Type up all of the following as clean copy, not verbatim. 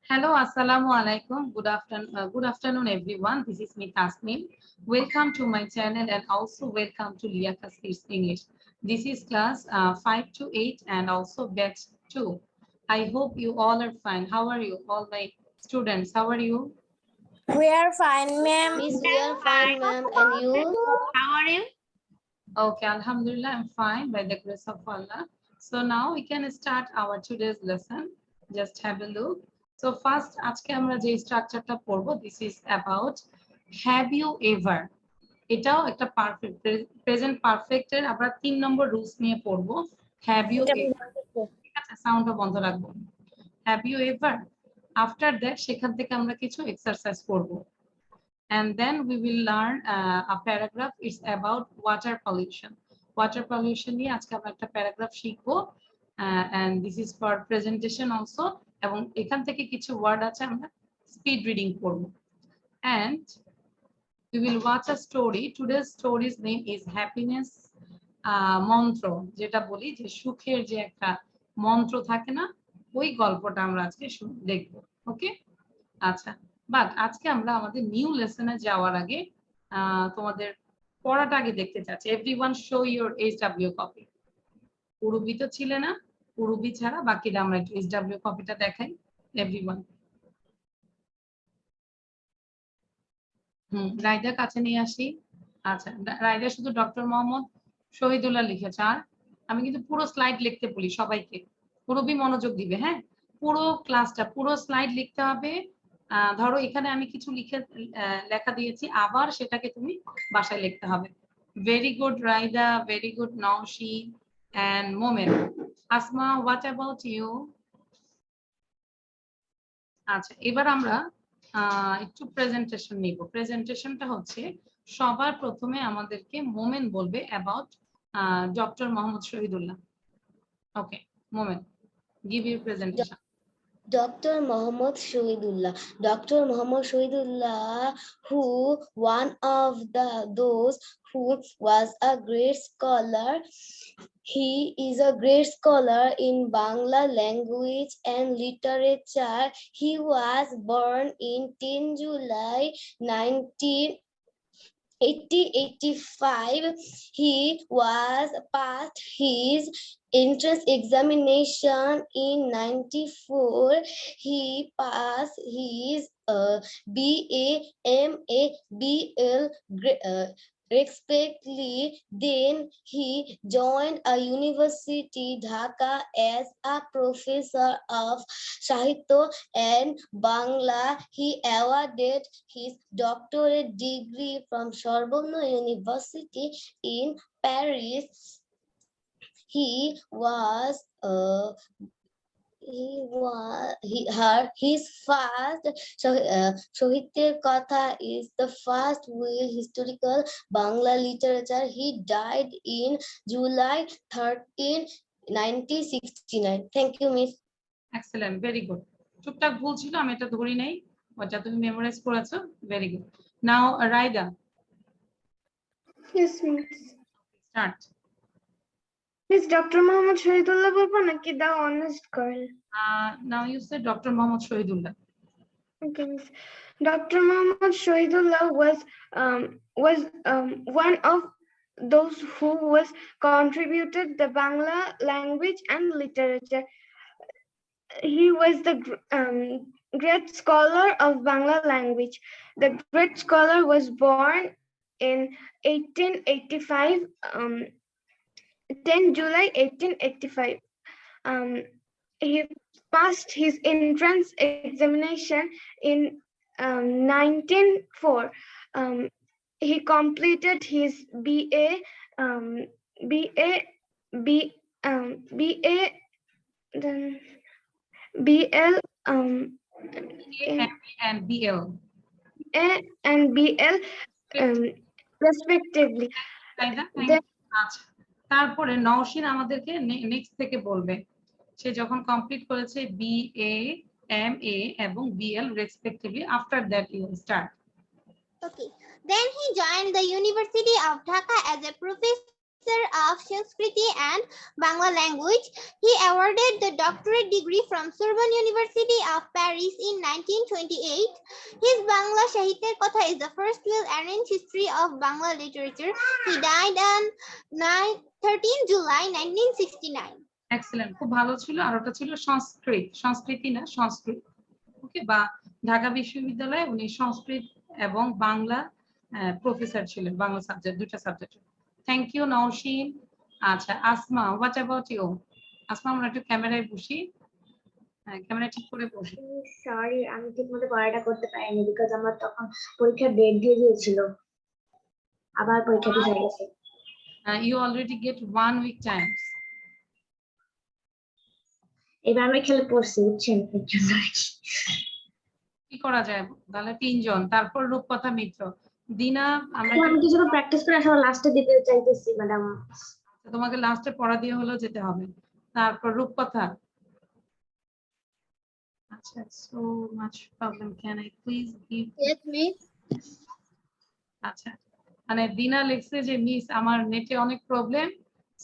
Hello, assalamu alaikum. Good afternoon, everyone. This is me, Tasneem. Welcome to my channel and also welcome to LIAKAT English. This is class 5 to 8 and also batch 2. I hope you all are fine. How are you, all my students? How are you? We are fine, ma'am. Miss, we are fine, ma'am. And you? How are you? Okay, Alhamdulillah, I'm fine by the grace of Allah. So now we can start our today's lesson. Just have a look. So first, আজকে আমরা যে স্ট্রাকচারটা পড়বো, this is about have you ever. এটাও একটা perfect present পারফেক্টের আমরা 3 নম্বর rules নিয়ে পড়বো। have you ever, ঠিক আছে, সাউন্ডটা বন্ধ রাখবো। have you ever, after that সেখান থেকে আমরা কিছু এক্সারসাইজ করবো। And then we will learn a paragraph. It's about water pollution. Water pollution নিয়ে আজকে আমরা একটা প্যারাগ্রাফ শিখবো, and this is for presentation also. এবং এখান থেকে কিছু ওয়ার্ড আছে আমরা স্পিড রিডিং করব। And we will watch a story. Today's story's name is happiness মন্ত্র, যেটা বলি যে সুখের যে একটা মন্ত্র থাকে না, ওই গল্পটা আমরা আজকে দেখবো। ওকে, আচ্ছা, বাট আজকে আমরা আমাদের নিউ লেসনে যাওয়ার আগে তোমাদের পড়াটা আগে দেখতে চাচ্ছি। Everyone show your HW copy. Purobi তো ছিলে না, পুরুবি ছাড়া বাকিরা আমরা একটু এইচডব্লিউ কপিটা দেখাই। এভরিওয়ান, রাইদা কাছে নিয়ে আসি। আচ্ছা, রাইদা শুধু ডক্টর মোহাম্মদ শহীদুল্লাহ লিখেছে, আর আমি কিন্তু পুরো স্লাইড লিখতে বলি সবাইকে। পুরুবি মনোযোগ দিবে, হ্যাঁ, পুরো ক্লাসটা পুরো স্লাইড লিখতে হবে। ধরো এখানে আমি কিছু লেখা দিয়েছি, আবার সেটাকে তুমি বাসায় লিখতে হবে। Very good Raida, very good Naushi and Momen. Asma, what about you? আচ্ছা, এবার আমরা একটু প্রেজেন্টেশন নিব। প্রেজেন্টেশনটা হচ্ছে সবার প্রথমে আমাদেরকে মোমেন বলবে about doctor Mohammad Shahidullah. Okay, Momen, give your presentation. Dr. Muhammad Shahidullah. Dr. Muhammad Shahidullah, who one of those who was a great scholar. He is a great scholar in Bangla language and literature. He was born in 10 July 1985. He was passed his entrance examination in 94. He passed his BA, MA, BL respectively. Then he joined a university, Dhaka, as a professor of Sahitya and Bangla. He awarded his doctorate degree from Sorbonne University in Paris. His first Sohityer Katha is the first real historical Bangla literature. He died in July 13, 1969. Thank you, Miss. Excellent, very good. টুকটাক ভুল ছিল, আমি এটা ধরি নাই, ওটা তুমি memorize করেছো, very good. Now Raida, Yes, miss. Start. Miss, Dr. Muhammad Shahidullah বলবো নাকি the honest girl? Now you said Dr. Mohammad Shahidullah. Okay, miss. Dr. Muhammad Shahidullah was one of those who was contributed the Bangla language and literature. He was the great scholar of Bangla language. The great scholar was born in 1885, 10 July 1885. He passed his entrance examination in 1904. He completed his BA, then BL, and BL. A and BL respectively. আচ্ছা, তারপরে নওশিন আমাদেরকে next থেকে বলবে, সে যখন complete করেছে BA, MA এবং BL respectively. After that you start. Okay. Then he joined the University of Dhaka as a professor of Sanskriti and Bangla language. He awarded the doctorate degree from Sorbonne University of Paris in 1928. His Bangla Sahitya Katha is the first well-arranged history of Bangla literature. He died on 13 July 1969. Excellent, খুব ভালো ছিল। আর ওটা ছিল সংস্কৃত, সংস্কৃতি না সংস্কৃত, ওকে। বা ঢাকা বিশ্ববিদ্যালয়ে উনি সংস্কৃত এবং বাংলা প্রফেসর ছিলেন, বাংলা সাবজেক্ট, দুইটা সাবজেক্ট। Thank you Naushin. আচ্ছা Asma, what about you? Asma, আমরা একটু ক্যামেরায় বসি, ক্যামেরা ঠিক করে বসি। সরি, আমি ঠিকমতো পড়াটা করতে পারিনি বিকজ আমার তখন পরীক্ষার ডেট দিয়ে দিয়েছিল, আবার পরীক্ষা দিয়ে হয়ে গেছে। You already get 1 week time. এবার আমি খেলে পড়ছি, বুঝছেন? কি করা যায় তাহলে? 3 জন, তারপর রূপকথা মিত্র, দিনা। আমরা আমি কিছু প্র্যাকটিস করে আসলে লাস্টে দিতে চাইতেছি ম্যাডাম। তোমাকে লাস্টে পড়া দিয়ে হলেও যেতে হবে। তারপর রূপকথা। আচ্ছা, so much problem, can I please give? Yes, miss. আচ্ছা, মানে দিনা লিখছে যে মিস আমার নেটে অনেক প্রবলেম,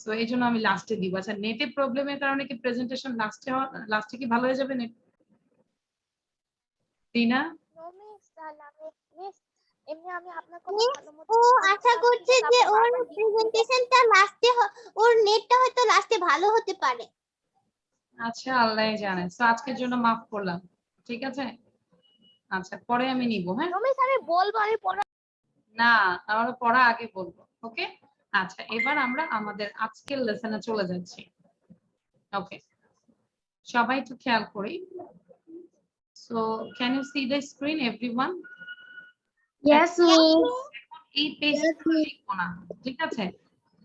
সো এই জন্য আমি লাস্টে দিব। আচ্ছা, নেটে প্রবলেমের কারণে কি প্রেজেন্টেশন লাস্টে কি ভালো হয়ে যাবে নেট? দিনা No, miss. তাহলে আমি মিস এমনি আমি আপনার কথা ভালো মতো আশা করছে যে ওর প্রেজেন্টেশনটা লাস্টে ওর নেটটা হয়তো লাস্টে ভালো হতে পারে। আচ্ছা, আল্লাহই জানে। সো আজকের জন্য মাফ করলাম, ঠিক আছে? আচ্ছা, পরে আমি নিব। হ্যাঁ মিস, আমি বলবো, আমি পড়া না, আমরা পড়া আগে বলবো, ওকে? আচ্ছা, এবার আমরা আমাদের আজকের লেসনে চলে যাচ্ছি। ওকে, সবাই একটু খেয়াল করি। So can you see the screen everyone? Yes miss. এই পেজটা লিখবো না, ঠিক আছে?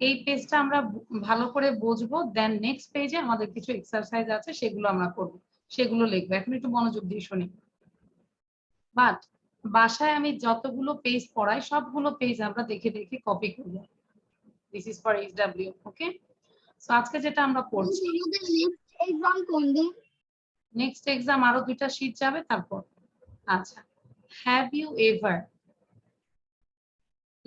এই পেজটা আমরা ভালো করে বুঝবো, দেন নেক্সট পেজে আমাদের কিছু এক্সারসাইজ আছে, সেগুলো আমরা করব, সেগুলো লিখবো। এখন একটু মনোযোগ দিয়ে শুনি। বাট বাসায় আমি যতগুলো পেজ পড়াই সবগুলো পেজ আমরা দেখে দেখে কপি করব। This is for HW, okay? So আজকে যেটা আমরা পড়ছি, আমাদের নেক্সট এক্সাম কোন দিন? নেক্সট এক্সাম আরো 2টা শীট যাবে তারপর। আচ্ছা, হ্যাভ ইউ এভার,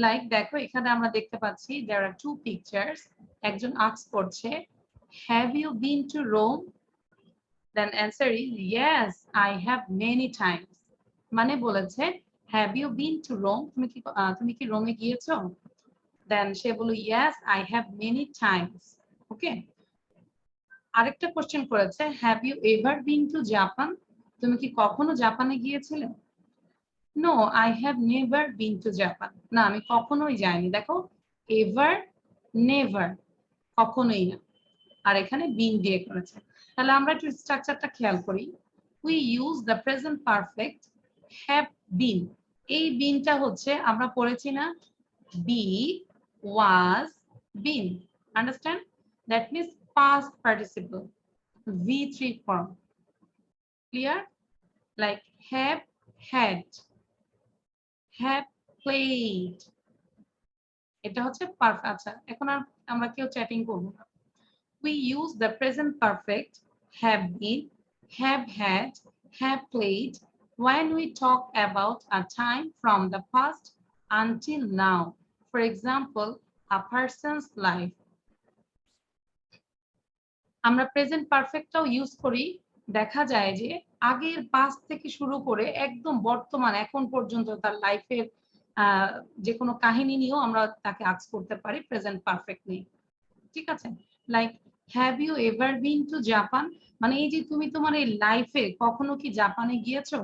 লাইক দেখো এখানে আমরা দেখতে পাচ্ছি there are 2 pictures. একজন আস্ক করছে have you been to Rome? Then answer is yes, I have many times. মানে বলেছে have you been to Rome? তুমি কি রোমে গিয়েছো? Then সে বলল yes, I have many times. ওকে, আরেকটা কোশ্চেন করেছে have you ever been to Japan? তুমি কি কখনো জাপানে গিয়েছিলে? No, I have never been to Japan. না, আমি কখনোই যাইনি। দেখো ever, never, কখনোই না। আর এখানে been দিয়ে করেছে। তাহলে আমরা একটু স্ট্রাকচারটা খেয়াল করি। We use the present perfect have been. এই বিনটা হচ্ছে আমরা পড়েছি না, be, was, been. Understand? That means past participle, V3 form. Clear? Like have, had, have played. এটা হচ্ছে পারফেক্ট। আচ্ছা, এখন আর আমরা কেউ চ্যাটিং করব না। We use the present perfect have been, have had, have played when we talk about a time from the past until now. For example, a person's life. আমরা present পারফেক্টটাও use করি, দেখা যায় যে আগের পাস্ট থেকে শুরু করে একদম বর্তমান এখন পর্যন্ত তার লাইফের যে কোনো কাহিনী নিয়েও আমরা তাকে আস্ক করতে পারি প্রেজেন্ট পারফেক্ট নিয়ে, ঠিক আছে? Like have you ever been to Japan, মানে এই যে তুমি তোমার এই লাইফে কখনো কি জাপানে গিয়েছো,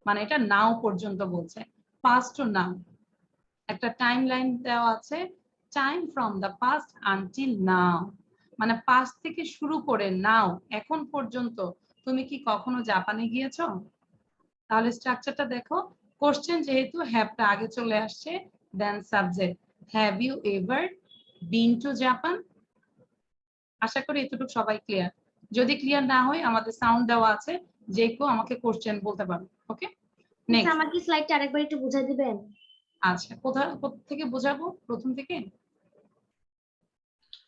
মানে এটা নাও পর্যন্ত বলছে, পাস্ট টু নাও। একটা টাইম লাইন দেওয়া আছে, time from the past until now, মানে পাস্ট থেকে শুরু করে নাও এখন পর্যন্ত তুমি কি কখনো জাপানে গিয়েছো? তাহলে স্ট্রাকচারটা দেখো, কোশ্চেন যেহেতু হ্যাভটা আগে চলে আসছে, then subject have you ever been to Japan. আশা করি এতটুকু সবাই ক্লিয়ার। যদি ক্লিয়ার না হয় আমাদের সাউন্ড দেওয়া আছে, যে কেউ আমাকে কোশ্চেন বলতে পারবে, ওকে? নেক্সট, আমাকে স্লাইডটা আরেকবার একটু বুঝাই দিবেন? আচ্ছা, কোথা থেকে বোঝাবো? প্রথম থেকে?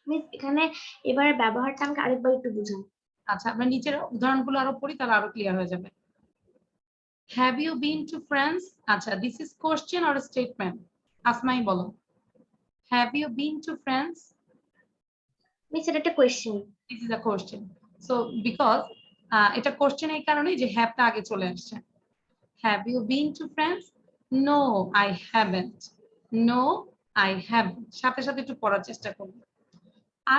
মিস এখানে এবারে ব্যবহারটা আমাকে আরেকবার একটু বুঝান। আচ্ছা, আমরা নিচের উদাহরণগুলো আরো পড়ি, তাহলে আরো ক্লিয়ার হয়ে যাবে। Have you been to France? আচ্ছা, this is question or statement? আসমাই বলো, have you been to France? Miss এটা একটা question. This is a question. So because এটা কোশ্চেন এই কারণে যে হ্যাভটা আগে চলে আসছে। Have you been to France? No, I haven't. No, I haven't. সাথে সাথে একটু পড়ার চেষ্টা করব।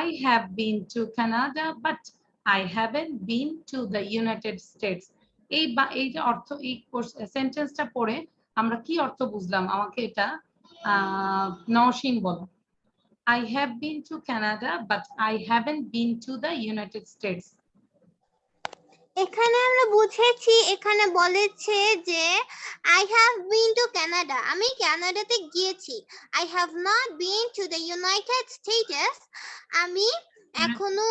I have been to Canada, but I haven't been to the United States. এই যে অর্থ এই সেন্টেন্সটা পড়ে আমরা কি অর্থ বুঝলাম? আমাকে এটা নওশীন বলো। I have been to Canada, but I haven't been to the United States. এখানে আমরা বুঝেছি, এখানে বলেছে যে I have been to Canada, আমি কানাডাতে গিয়েছি। I have not been to the United States, আমি এখনো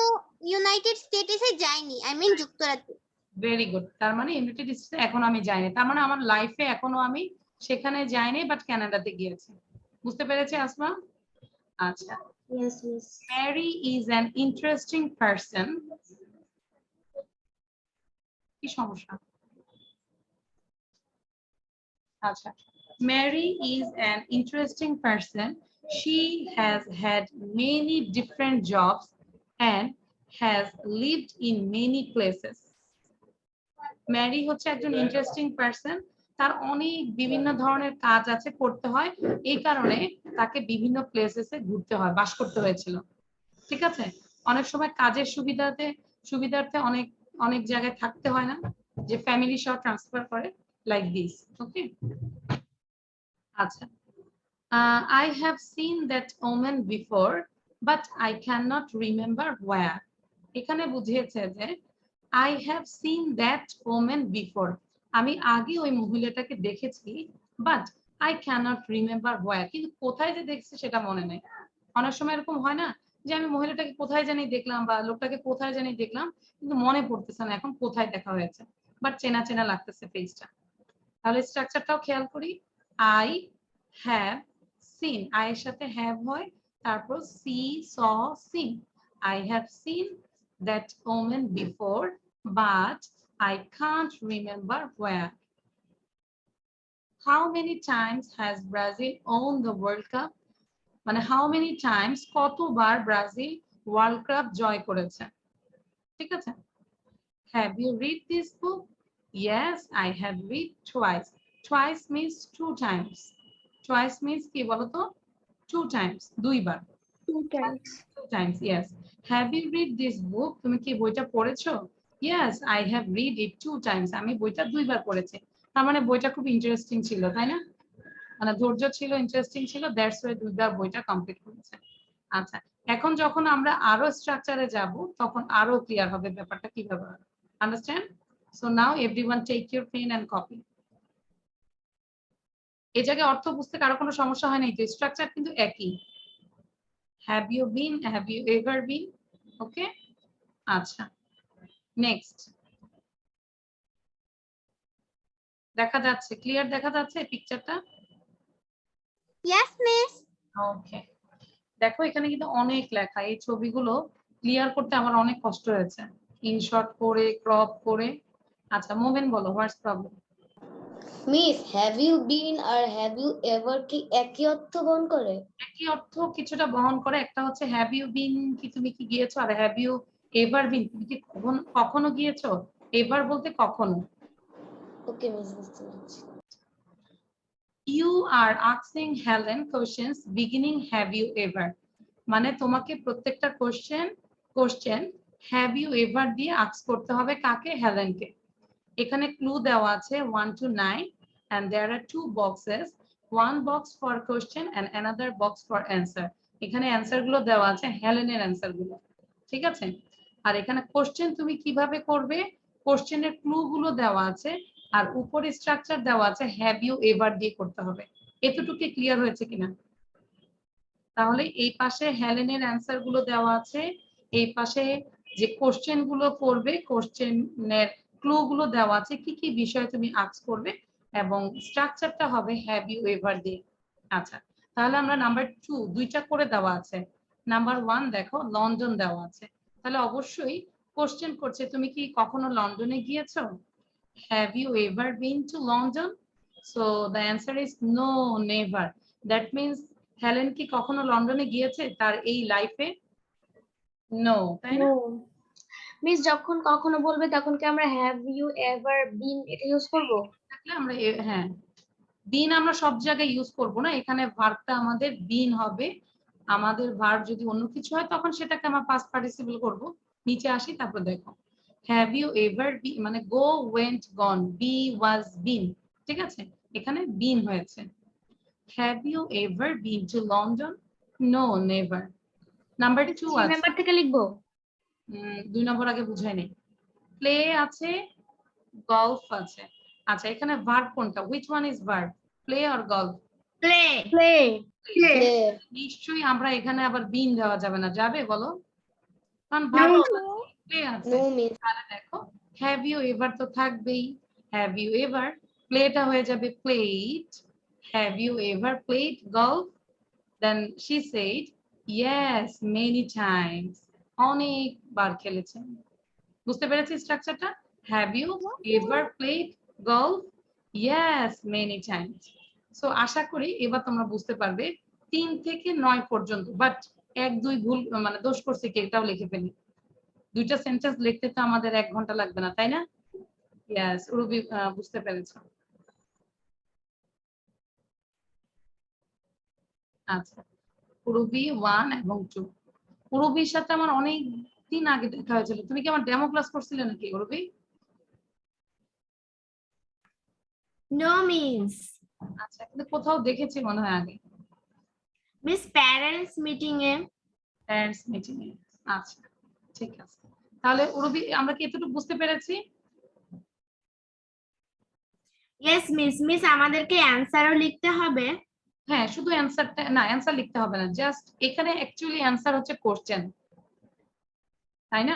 ইউনাইটেড স্টেটসে যাইনি, I mean যুক্তরাজ্যে। Very good. তার মানে ইউনাইটেড স্টেটসে এখনো আমি যাইনি, তার মানে আমার লাইফে এখনো আমি সেখানে যাইনি, বাট কানাডাতে গিয়েছি। বুঝতে পেরেছি আসমা? আচ্ছা। Yes miss. Mary is an interesting person. কি সমস্যা? আচ্ছা। Mary is an interesting person. She has had many different jobs and has lived in many places. Mary হচ্ছে একজন ইন্টারেস্টিং পারসন, তার অনেক বিভিন্ন ধরনের কাজ আছে, করতে হয়, এই কারণে তাকে বিভিন্ন প্লেসেসে ঘুরতে হয়, বাস করতে হয়েছিল। ঠিক আছে, অনেক সময় কাজের সুবিধার্থে অনেক অনেক জায়গায় থাকতে হয় না, যে ফ্যামিলি সহ ট্রান্সফার করে, লাইক দিস। ওকে, আচ্ছা। I have seen that woman before, but I cannot remember where. এখানে বুঝিয়েছে যে I have seen that woman before. আমি আগে ওই মহিলাটাকে দেখেছি, but I cannot remember where. কিন্তু কোথায় যে দেখছি সেটা মনে নেই। অনেক সময় এরকম হয় না যে আমি মহিলাটাকে কোথায় জানি দেখলাম বা লোকটাকে কোথায় জানি দেখলাম, কিন্তু মনে পড়তেছে না এখন কোথায় দেখা হয়েছে, বাট চেনা চেনা লাগতেছে ফেসটা। তাহলে স্ট্রাকচারটাও খেয়াল করি। I have seen, I এর সাথে have হয়, তারপর see, saw, seen. I have seen that woman before, but I can't remember where. How many times has Brazil won the World Cup? মানে how many times, কতবার Brazil world cup জয় করেছে। ঠিক আছে, have you read this book? Yes, I have read twice. Twice means 2 times. Twice means কি বলতো? 2 times, দুইবার। 2 times. 2 times, yes. Have you read this book? তুমি কি বইটা পড়েছো? Yes, I have read it 2 times. আমি বইটা দুইবার পড়েছি। তার মানে বইটা খুব ইন্টারেস্টিং ছিল, তাই না? মানে ধৈর্য ছিল, ইন্টারেস্টিং ছিল, দ্যাটস ওয়াই দুইবার বইটা কমপ্লিট করেছে। আচ্ছা, এখন যখন আমরা আরো স্ট্রাকচারে যাব তখন আরো ক্লিয়ার হবে ব্যাপারটা কিভাবে হবে। Understand? So now everyone take your pen and copy. এই জায়গায় অর্থ বুঝতে কারো কোনো সমস্যা হয় নাই তো? স্ট্রাকচার কিন্তু একই। Have you been, have you ever been. Okay, আচ্ছা, নেক্সট। দেখা যাচ্ছে, ক্লিয়ার দেখা যাচ্ছে পিকচারটা? Yes miss. ওকে, দেখো এখানে কিন্তু অনেক লেখা, এই ছবিগুলো ক্লিয়ার করতে আমার অনেক কষ্ট হয়েছে, ইনশর্ট করে, ক্রপ করে। আচ্ছা, মোমেন বলো, what's problem? Miss have you been আর হ্যাভ ইউ এভার কি একই অর্থ বহন করে? একই অর্থ কিছুটা বহন করে। একটা হচ্ছে হ্যাভ ইউ বিন, কি তুমি কি গিয়েছো, আর হ্যাভ ইউ এভার বিন, তুমি কি কখনো গিয়েছো। এভার বলতে কখনো। ওকে মিস, বুঝতে পেরেছি। You are asking Helen questions beginning have you ever, মানে তোমাকে প্রত্যেকটা কোশ্চেন have you ever দিয়ে আস্ক করতে হবে, কাকে? হেলেনকে। এখানে ক্লু দেওয়া আছে 1 to 9 and there are 2 boxes, one box for question and another box for answer. এখানে অ্যানসার গুলো দেওয়া আছে, হেলেনের অ্যানসার গুলো। ঠিক আছে, আর এখানে কোশ্চেন তুমি কিভাবে করবে, কোশ্চেনের ক্লু গুলো দেওয়া আছে, আর উপরে স্ট্রাকচার দেওয়া আছে হ্যাভ ইউ এভার দিয়ে করতে হবে। এতটুকু ক্লিয়ার হয়েছে কিনা? তাহলে এই পাশে হেলেনের অ্যানসার গুলো দেওয়া আছে, এই পাশে যে কোশ্চেন গুলো করবে, কোশ্চেনের ক্লু গুলো দেওয়া আছে, কি কি বিষয় তুমি আস্ক করবে, এবং স্ট্রাকচারটা হবে হ্যাভ ইউ এভার দিয়ে। আচ্ছা, তাহলে আমরা নাম্বার 2 দুইটা করে দেওয়া আছে। নাম্বার 1 দেখো, লন্ডন দেওয়া আছে, তাহলে অবশ্যই কোশ্চেন করছে তুমি কি কখনো লন্ডনে গিয়েছো? Have you ever been to London? So the answer is no, never. That means Helen কি কখনো লন্ডনে গিয়েছে তার এই লাইফে? নো, তাই না? মিস যখন কখনো বলবে তখন কি আমরা হ্যাভ ইউ এভার বিন এটা ইউজ করব? থাকলে আমরা হ্যাঁ, বিন আমরা সব জায়গায় ইউজ করব না, এখানে ভার্বটা আমাদের বিন হবে। আমাদের ভার্ব যদি অন্য কিছু হয় তখন সেটাকে আমরা পাস্ট পার্টিসিপল করব। নিচে আসি, তারপর দেখো হ্যাভ ইউ এভার বি মানে গো, ওয়েন্ট, গন, বি, ওয়াজ, বিন, ঠিক আছে, এখানে বিন হয়েছে। Have you ever been to London? No, never. Number 2 আছে, রিমেম্বার থেকে লিখবো। 2 নম্বর আগে বুঝাই নেই। প্লে আছে, গলফ আছে। আচ্ছা, এখানে ভার্ব কোনটা? Which one is verb, play or golf? Play play Play. নিশ্চয়ই আমরা এখানে আবার বিন দেওয়া যাবে না, যাবে বলো? কারণ ভার্ব প্লে আছে। No means তাহলে দেখো হ্যাভ ইউ এভার তো থাকবেই, হ্যাভ ইউ এভার, প্লেটা হয়ে যাবে played. Have you ever played golf? Then she said yes many times, অনেকবার খেলেছেন। বুঝতে পেরেছি স্ট্রাকচারটা? Have you ever played golf? Yes many times. So আশা করি এবার তোমরা বুঝতে পারবে 3 থেকে 9 পর্যন্ত। বাট 1-2 ভুল মানে দোষ করছে কি এটাও লিখে ফেলি। 2টা সেন্টেন্স লিখতে তো আমাদের 1 ঘন্টা লাগবে না, তাই না? ইয়েস, রুবি বুঝতে পেরেছ। আচ্ছা, রুবি 1 এবং 2। রুবির সাথে আমার অনেক দিন আগে দেখা হয়েছিল। তুমি কি আমার ডেমো ক্লাস করছিলে নাকি রুবি? নো মিস আচ্ছা, কিন্তু কোথাও দেখেছি মনে হয় আগে, মিস প্যারেন্টস মিটিং এ। প্যারেন্টস মিটিং এ। আচ্ছা, ঠিক আছে। তাহলে রুবি আমরা কি এতটুকু বুঝতে পেরেছি? ইয়েস মিস মিস আমাদেরকে অ্যানসারও লিখতে হবে। হ্যাঁ, শুধু অ্যানসারটা না, অ্যানসার লিখতে হবে না, জাস্ট এখানে অ্যাকচুয়ালি অ্যানসার হচ্ছে কোশ্চেন, তাই না?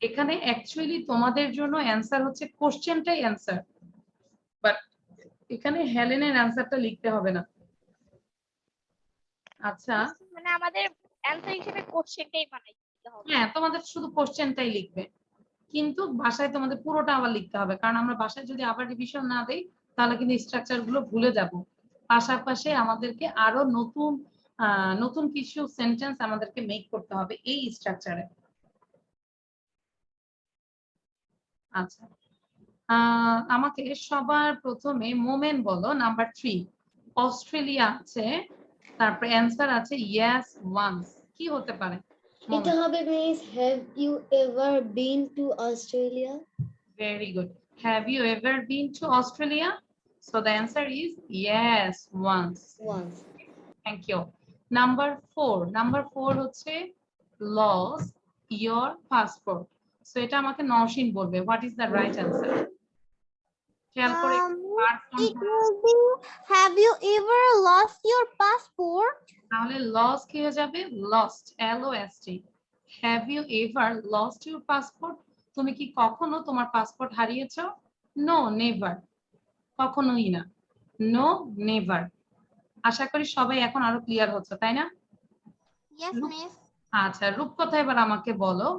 এখানে অ্যাকচুয়ালি তোমাদের জন্য অ্যানসার হচ্ছে কোশ্চেনটাই অ্যানসার, বাট এখানে হেলেনের অ্যানসারটা লিখতে হবে না। আচ্ছা, মানে আমাদের অ্যানসার হিসেবে কোশ্চেনটাই বানাইতে হবে। হ্যাঁ, তোমাদের শুধু কোশ্চেনটাই লিখবে, কিন্তু ভাষায় তোমাদের পুরোটা আবার লিখতে হবে, কারণ আমরা ভাষায় যদি আবার রিভিশন না দেই তাহলে কিন্তু স্ট্রাকচার গুলো ভুলে যাব। পাশাপাশি আমাদেরকে আরো নতুন নতুন কিছু সেন্টেন্স আমাদেরকে মেক করতে হবে এই স্ট্রাকচারে। আচ্ছা, আমাকে সবার প্রথমে মোমেন্ট বলো। নাম্বার 3 অস্ট্রেলিয়া আছে, তারপর অ্যান্সার আছে ইয়েস ওয়ান্স। কি হতে পারে? এটা হবে means have you ever been to Australia? Very good. Have you ever been to Australia? So the answer is yes, once. Once. Thank you. Number 4. Number 4 হচ্ছে lost your passport. So এটা আমাকে নওশিন বলবে। What is the right answer? খেয়াল করে It will be have you ever lost your passport? তাহলে lost কি হয়ে যাবে? Lost, L-O-S-T. Have you ever lost your passport? তুমি কি কখনো তোমার পাসপোর্ট হারিয়েছো? No, never. কখনোই না। No, never. আশা করি সবাই এখন আরো ক্লিয়ার হচ্ছে, তাই না? Yes, miss. আচ্ছা, রূপকথা এবার আমাকে বলো।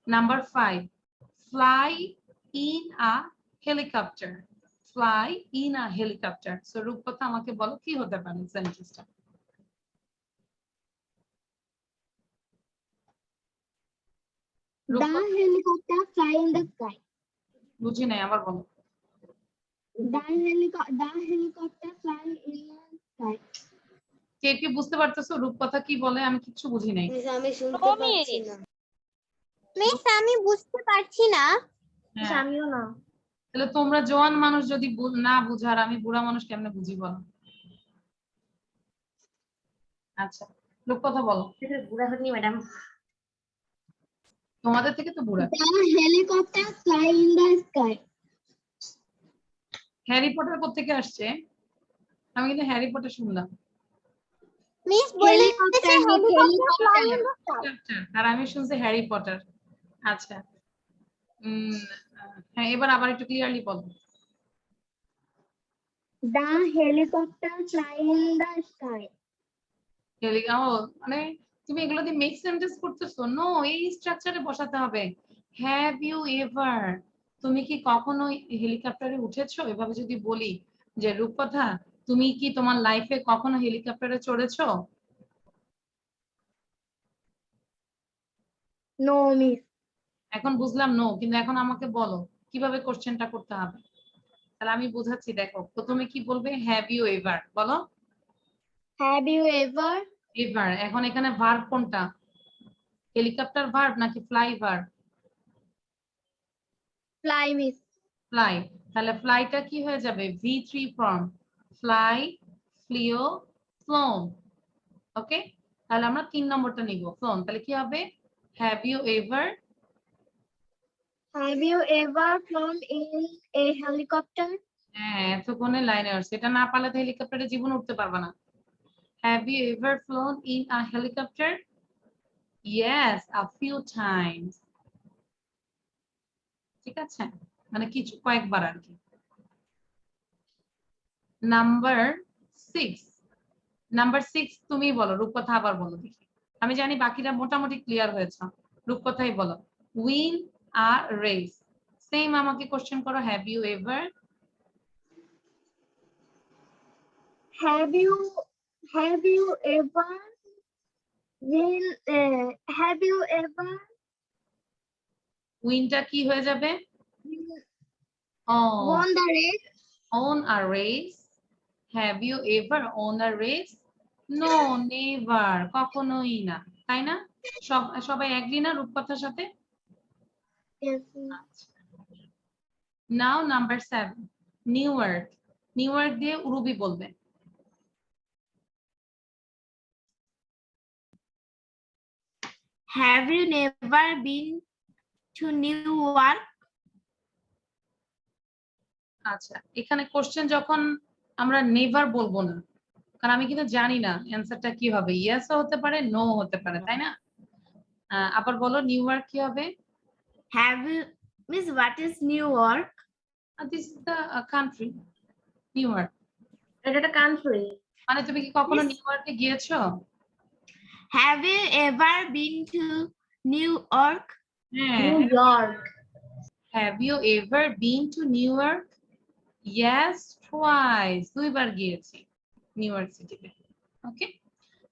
Number 5 fly in a helicopter. Fly in a helicopter. So রূপকথা আমাকে বলো কি হতে পারে সেন্টেন্সটা? The helicopter fly in the sky. বুঝি নাই, আবার বলো। The helicopter fly in the sky. কে কি বুঝতে পারতেছো রূপকথা কি বলে? আমি কিছু বুঝি নাই। Miss আমি শুনতে No, পাচ্ছি miss. না। মিস আমি বুঝতে পারছি না। হ্যাঁ, আমিও না। তাহলে তোমরা জোয়ান মানুষ যদি না বুঝার, আমি বুড়া মানুষ কেমনে বুঝি বলো? আচ্ছা, রূপকথা বলো। বুড়া হয়নি ম্যাডাম। তোমাদের থেকে তো বুড়া। The helicopter fly in the sky. Harry Potter কোত্থেকে আসছে? আমি কিন্তু হ্যারি পটার শুনলাম। মিস বলেছে Helicopter, helicopter fly in the sky. আর আমি শুনছি হ্যারি পটার। আচ্ছা, হ্যাঁ, এবার আবার একটু ক্লিয়ারলি বলো। The helicopter fly in the sky. মানে তুমি এগুলো দিয়ে মেক সেন্টেন্স করতেছো? নো, এই স্ট্রাকচারে বসাতে হবে। হ্যাভ ইউ এভার, তুমি কি কখনো হেলিকপ্টারে উঠেছো? এভাবে যদি বলি যে রূপকথা তুমি কি তোমার লাইফে কখনো হেলিকপ্টারে চড়েছো? No miss. এখন বুঝলাম নো, কিন্তু এখন আমাকে বলো কিভাবে কোশ্চেনটা করতে হবে। তাহলে আমি বোঝাচ্ছি, দেখো প্রথমে কি বলবে, হ্যাভ ইউ এভার, বলো হ্যাভ ইউ এভার? এভার। এখন এখানে ভার্ব কোনটা, হেলিকপ্টার ভার্ব নাকি fly verb? Fly miss. Fly. তাহলে ফ্লাইটা কি হয়ে যাবে, V3 form, fly, flew, flown. Okay, তাহলে আমরা 3 নম্বরটা নিব, ফ্লোন। তাহলে কি হবে, have you ever, have you ever flown in a helicopter? হ্যাঁ এতক্ষণে লাইনে আসছে, এটা না পারলে তো হেলিকপ্টারে জীবন উঠতে পারবে না। Have you ever flown in a helicopter? Yes, a few times. ঠিক আছে, মানে কিছু কয়েকবার আর কি। নাম্বার 6, নাম্বার 6 তুমি বলো, রূপকথা আবার বলো দেখি। আমি জানি বাকিরা মোটামুটি ক্লিয়ার হয়েছে, রূপকথাই বলো। উইন আ রেস, সেম আমাকে কোশ্চেন করো, have you ever? Have you ever win have you ever উইনটা কি হয়ে যাবে, won the race? own a race? Have you ever owned a race? No, never, কখনোই না, তাই না? সবাই এগ্রি না রূপকথার সাথে? Yes. Now number 7, new work. New work দিয়ে উরুবি বলবে। Have you never been to New York? আচ্ছা, এখানে কোশ্চেন যখন আমরা নেভার বলবো না, কারণ আমি কিন্তু জানি না অ্যান্সারটা কি হবে, ইয়েসও হতে পারে, নো হতে পারে, তাই না? আবার বলো, নিউ ইয়র্ক কি হবে? Have you, Miss, what is New York? This is the country, new York. এটা একটা country. মানে তুমি কি কখনো Yes. নিউ ইয়র্কে গিয়েছো? Have you ever been to New York? হ্যাঁ, New York. Have you ever been to New York? Yes, twice, দুইবার গিয়েছি নিউ ইয়র্ক সিটিতে। ওকে,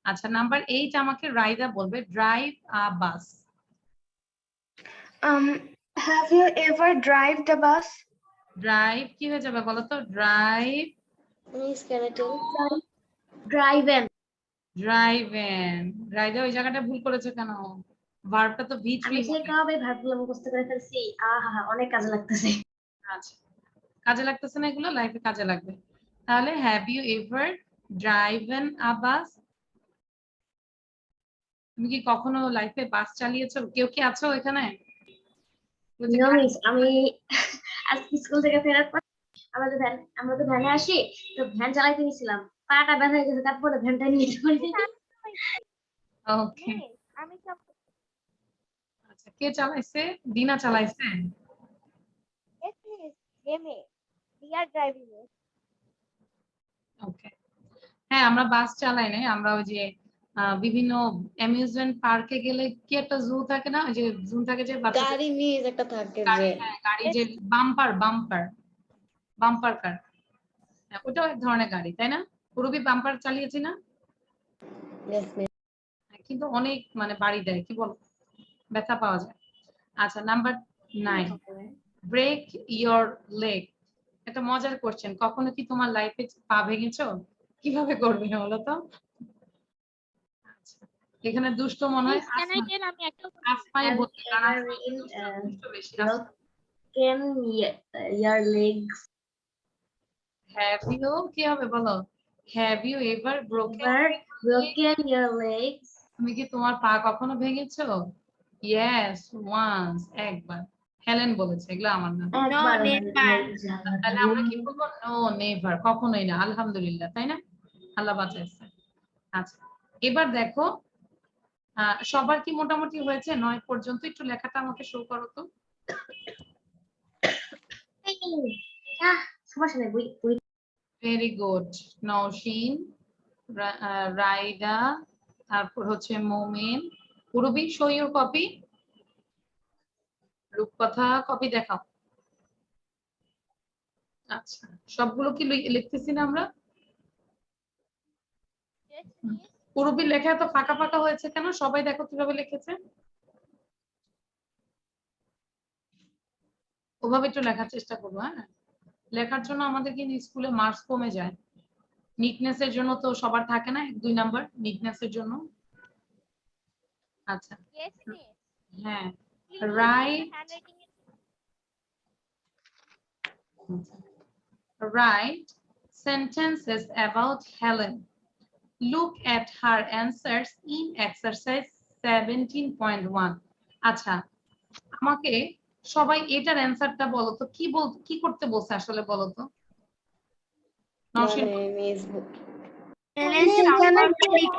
আচ্ছা নাম্বার 8 আমাকে রাইদা বলবে, drive a bus. Have you ever drive the bus? Drive কি হয়ে যাবে বলো তো, drive, Miss, can I tell? Driven. Driven. Raida ওই জায়গাটা ভুল করেছে কেন, ভার্বটা তো V3 আমি যে হবে। কবে ভাবগুলো মুখস্থ করে ফেলছি, আহা অনেক কাজে লাগতেছে। আচ্ছা, কাজে লাগতেছে না, এগুলো লাইফে কাজে লাগবে। তাহলে হ্যাভ ইউ এভার ড্রাইভেন আ বাস? তুমি কি কখনো লাইফে বাস চালিয়েছো? কেউ কি আছো এখানে? No, miss, আমি আজকে স্কুল থেকে ফেরার পর আমরা তো ভ্যানে আসি, তো ভ্যান চালাইতে গেছিলাম, পাটা ব্যথা হয়ে গেছে, তারপরে ভ্যানটা নিয়ে চলে ওকে, আচ্ছা কে চালাইছে? দিনা চালাইছে। ওকে, হ্যাঁ আমরা বাস চালাই নাই, আমরা ওই যে বিভিন্ন অ্যামিউজমেন্ট পার্কে গেলে কি একটা জু থাকে না, ওই যে জু থাকে যে বাচ্চাদের গাড়ি মিস একটা থাকে গাড়ি, যে হ্যাঁ গাড়ি, যে বাম্পার বাম্পার বাম্পার কার, ওটাও এক ধরনের গাড়ি, তাই না? পুরোবি বাম্পার চালিয়েছি না? yes miss কিন্তু অনেক মানে বাড়ি দেয়, কি বল, ব্যথা পাওয়া যায়। আচ্ছা নাম্বার 9, ব্রেক ইয়োর লেগ। একটা মজার কোশ্চেন, কখনো কি তোমার লাইফে পা ভেঙেছো? কিভাবে করবে বলো তো? আচ্ছা, এখানে দুষ্ট মনে হয় আসমাই বলতে, কারণ আসমাই দুষ্ট বেশি। Can your legs have you কি হবে বলো, have you ever broken? ever broken your legs? তুমি কি তোমার পা কখনো ভেঙেছো? ইয়েস, ওয়ান্স, একবার। হেলেন বলেছে, এগুলো আমার না। একবার তাহলে আমরা কি বলবো, নো নেভার, কখনোই না, আলহামদুলিল্লাহ, তাই না? আল্লাহ বাঁচাইছে। আচ্ছা, এবার দেখো সবার কি মোটামুটি হয়েছে 9 পর্যন্ত? একটু লেখাটা আমাকে শো করো তো। সমস্যা নেই, বই ভেরি গুড, নওশিন, রাইডা, তারপর হচ্ছে মোমেন, পুরবি, শো ইউর কপি। রূপকথা কপি দেখাও। আচ্ছা, সবগুলো কি লিখতেছি না আমরা? পুরবি লেখা এত ফাঁকা ফাঁকা হয়েছে কেন? সবাই দেখো কিভাবে লিখেছে। ওভাবে একটু লেখার চেষ্টা করবো। হ্যাঁ, লেখার জন্য আমাদের কিন্তু স্কুলে মার্কস কমে যায়। নিটনেসের জন্য তো সবার থাকে না 1-2 নাম্বার নিটনেসের জন্য। আচ্ছা Yes, miss. হ্যাঁ, Please, right handwriting it. write sentences about Helen. Look at her answers in exercise 17.1. আচ্ছা আমাকে সবাই এটার অ্যানসারটা বলো তো, কি করতে বলছে আসলে বলো তো নওশীন? মানে মিস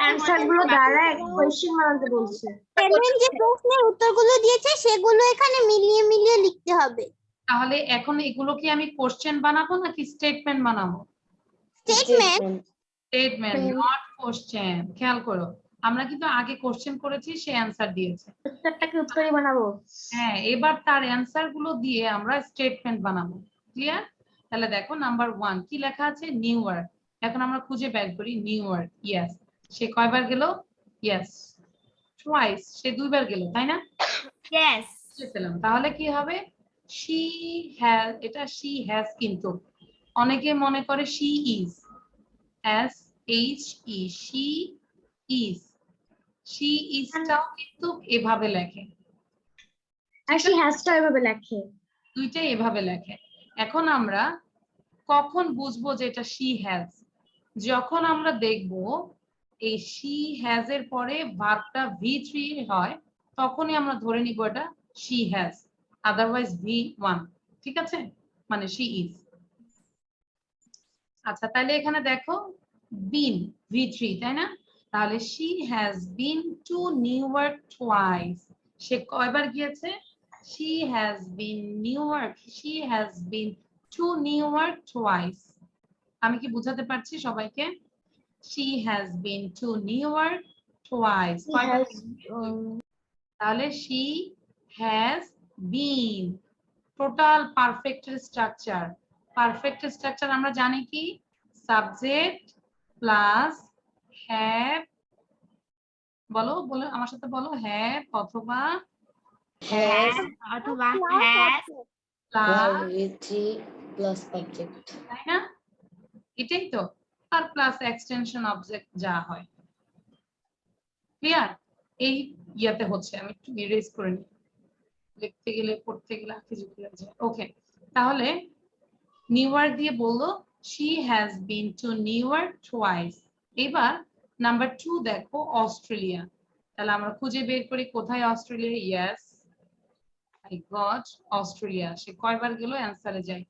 অ্যানসার গুলো ডাইরেক্ট কোশ্চেন বানাতে বলছে। হেলেন যে প্রশ্নের উত্তরগুলো দিয়েছে সেগুলো এখানে মিলিয়ে মিলিয়ে লিখতে হবে। তাহলে এখন এগুলো কি আমি কোশ্চেন বানাবো নাকি স্টেটমেন্ট বানাবো? স্টেটমেন্ট। Statement not question. খেয়াল করো আমরা কিন্তু আগে কোশ্চেন করেছি, সে অ্যানসার দিয়েছে। উত্তরটাকে উত্তরই বানাবো। হ্যাঁ, এবার তার অ্যানসার গুলো দিয়ে আমরা স্টেটমেন্ট বানাবো। ক্লিয়ার? তাহলে দেখো নাম্বার 1 কি লেখা আছে, নিউ ওয়ার্ক। এখন আমরা খুঁজে বের করি নিউ ওয়ার্ক। ইয়েস, সে কয়বার গেল? ইয়েস টুয়াইস, সে 2বার গেল, তাই না? ইয়েস। তাহলে কি হবে, শি হ্যাজ, এটা শি হ্যাজ কিন্তু অনেকে মনে করে she is, S H E, she is. She ইজটাও কিন্তু এভাবে লেখে, আর শি হ্যাজটা এভাবে লেখে। দুইটাই এভাবে লেখে। এখন আমরা কখন বুঝবো যে এটা শি হ্যাজ? যখন আমরা দেখব এই শি হ্যাজ এর পরে ভার্বটা V3 হয়, তখনই আমরা ধরে নিব এটা শি হ্যাজ, আদারওয়াইজ V1। ঠিক আছে, মানে শি ইজ। আচ্ছা তাহলে এখানে দেখো বিন V3, তাই না? তাহলে she has been to New York twice. সে কয়বার গিয়েছে? She has been New York, she has been to New York twice. আমি কি বুঝাতে পারছি সবাইকে? She has been to New York twice. তাহলে she has been, টোটাল পারফেক্টের স্ট্রাকচার। পারফেক্টের স্ট্রাকচার আমরা জানি কি, সাবজেক্ট প্লাস হ্যাভ, বলো বলো আমার সাথে বলো, হ্যাভ অথবা হ্যাজ প্লাস প্লাস সাবজেক্ট, তাই না? এটাই তো, আর প্লাস এক্সটেনশন অবজেক্ট যা হয়। ক্লিয়ার? এই ইয়াতে হচ্ছে, আমি একটু ইরেজ করে নিই, লিখতে গেলে পড়তে গেলে কিছু হয়ে যায়। ওকে, তাহলে নিউ ইয়র্ক দিয়ে বললো she has been to New York twice। এবার নাম্বার 2 দেখো অস্ট্রেলিয়া। তাহলে আমরা খুঁজে বের করি কোথায় Australia. Yes I got Australia. সে কয়বার গেল, অ্যানসারে যাই।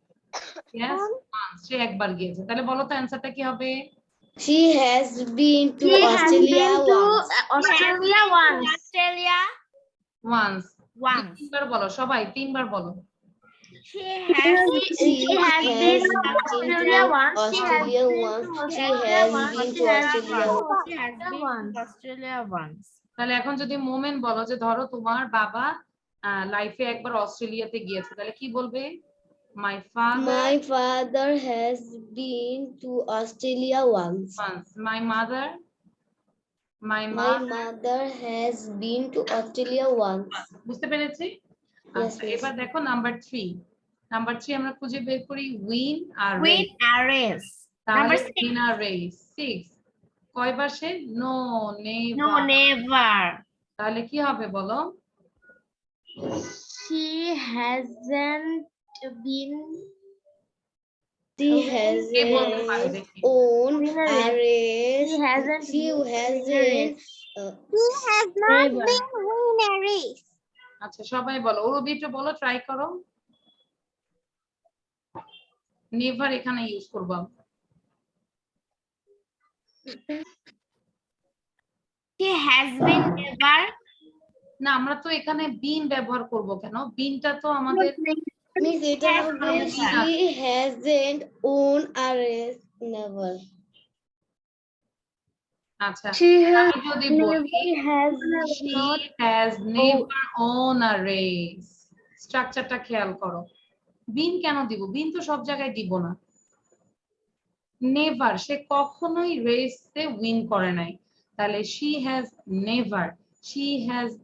ইয়েস once, সে একবার গিয়েছে। তাহলে বলো তো অ্যানসারটা কি হবে? she has been to Australia once. Australia once. once। তিনবার বলো সবাই, তিনবার বলো। She has been to Australia once. She has been to Australia once. তাহলে এখন যদি মোমেন্ট বলো যে ধরো তোমার বাবা লাইফে একবার অস্ট্রেলিয়াতে গিয়েছে, তাহলে কি বলবে? My father has been to Australia once. My mother has been to Australia once. বুঝতে পেরেছি? আচ্ছা এবার দেখো নাম্বার 3। নাম্বার 3 আমরা খুঁজে বের করি win a race। তাহলে win a race 6, কয়বার সে? No never। তাহলে কি হবে বলো? She hasn't been. She hasn't won a race. She hasn't. He has not been win a race. আচ্ছা সবাই বলো, ওরবি একটু বলো, ট্রাই করো। নেভার এখানে ইউজ করব আমরা। She has been never. না আমরা তো এখানে বিন ব্যবহার করব কেন? বিনটা তো আমাদের মিস এটা হবে she hasn't won a race never. আচ্ছা আমি যদি বলি she has never won a race, স্ট্রাকচারটা খেয়াল করো। বিন কেন দিব? বিন তো সব জায়গায় দিব না। নেভার, সে কখনোই রেসে উইন করে নাই। তাহলে she has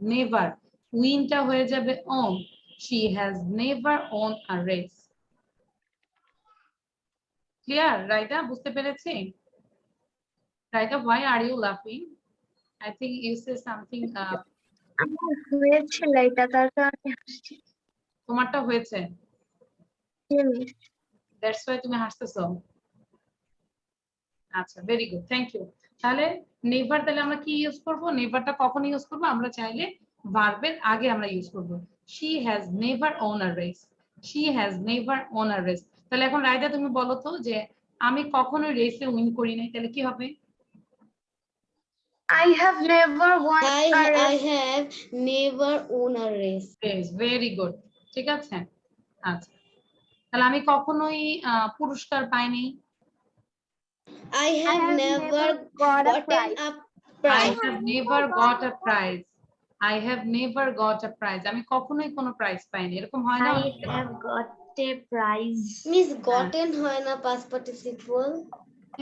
never উইনটা হয়ে যাবে on। she has never won a race. Clear, Raida? বুঝতে পেরেছি? Raida, why are you laughing? I think you say something. আমার হয়েছিল এটা তার কারণে হাসছি। তোমারটা হয়েছে, জি মিস। that's why তুমি হাসতেছো। আচ্ছা, ভেরি গুড, থ্যাংক ইউ। তাহলে নেভার, তাহলে আমরা কি ইউজ করব? নেভারটা কখন ইউজ করব? আমরা চাইলে ভার্বের আগে আমরা ইউজ করব। she has never won a race, she has never won a race। তাহলে এখন রাইদা তুমি বলো তো যে আমি কখনো রেসে উইন করি নাই, তাহলে কি হবে? I have never won I a race. have never won a race. বেশ, ভেরি গুড, ঠিক আছে। আচ্ছা, তাহলে আমি কখনোই পুরস্কার পাইনি। I have never got a gotten prize. a I prize. have never got a prize, I have never got a prize। আমি কখনোই কোনো প্রাইজ পাইনি, এরকম হয় না? I have got a prize. Miss gotten হয় না past participle?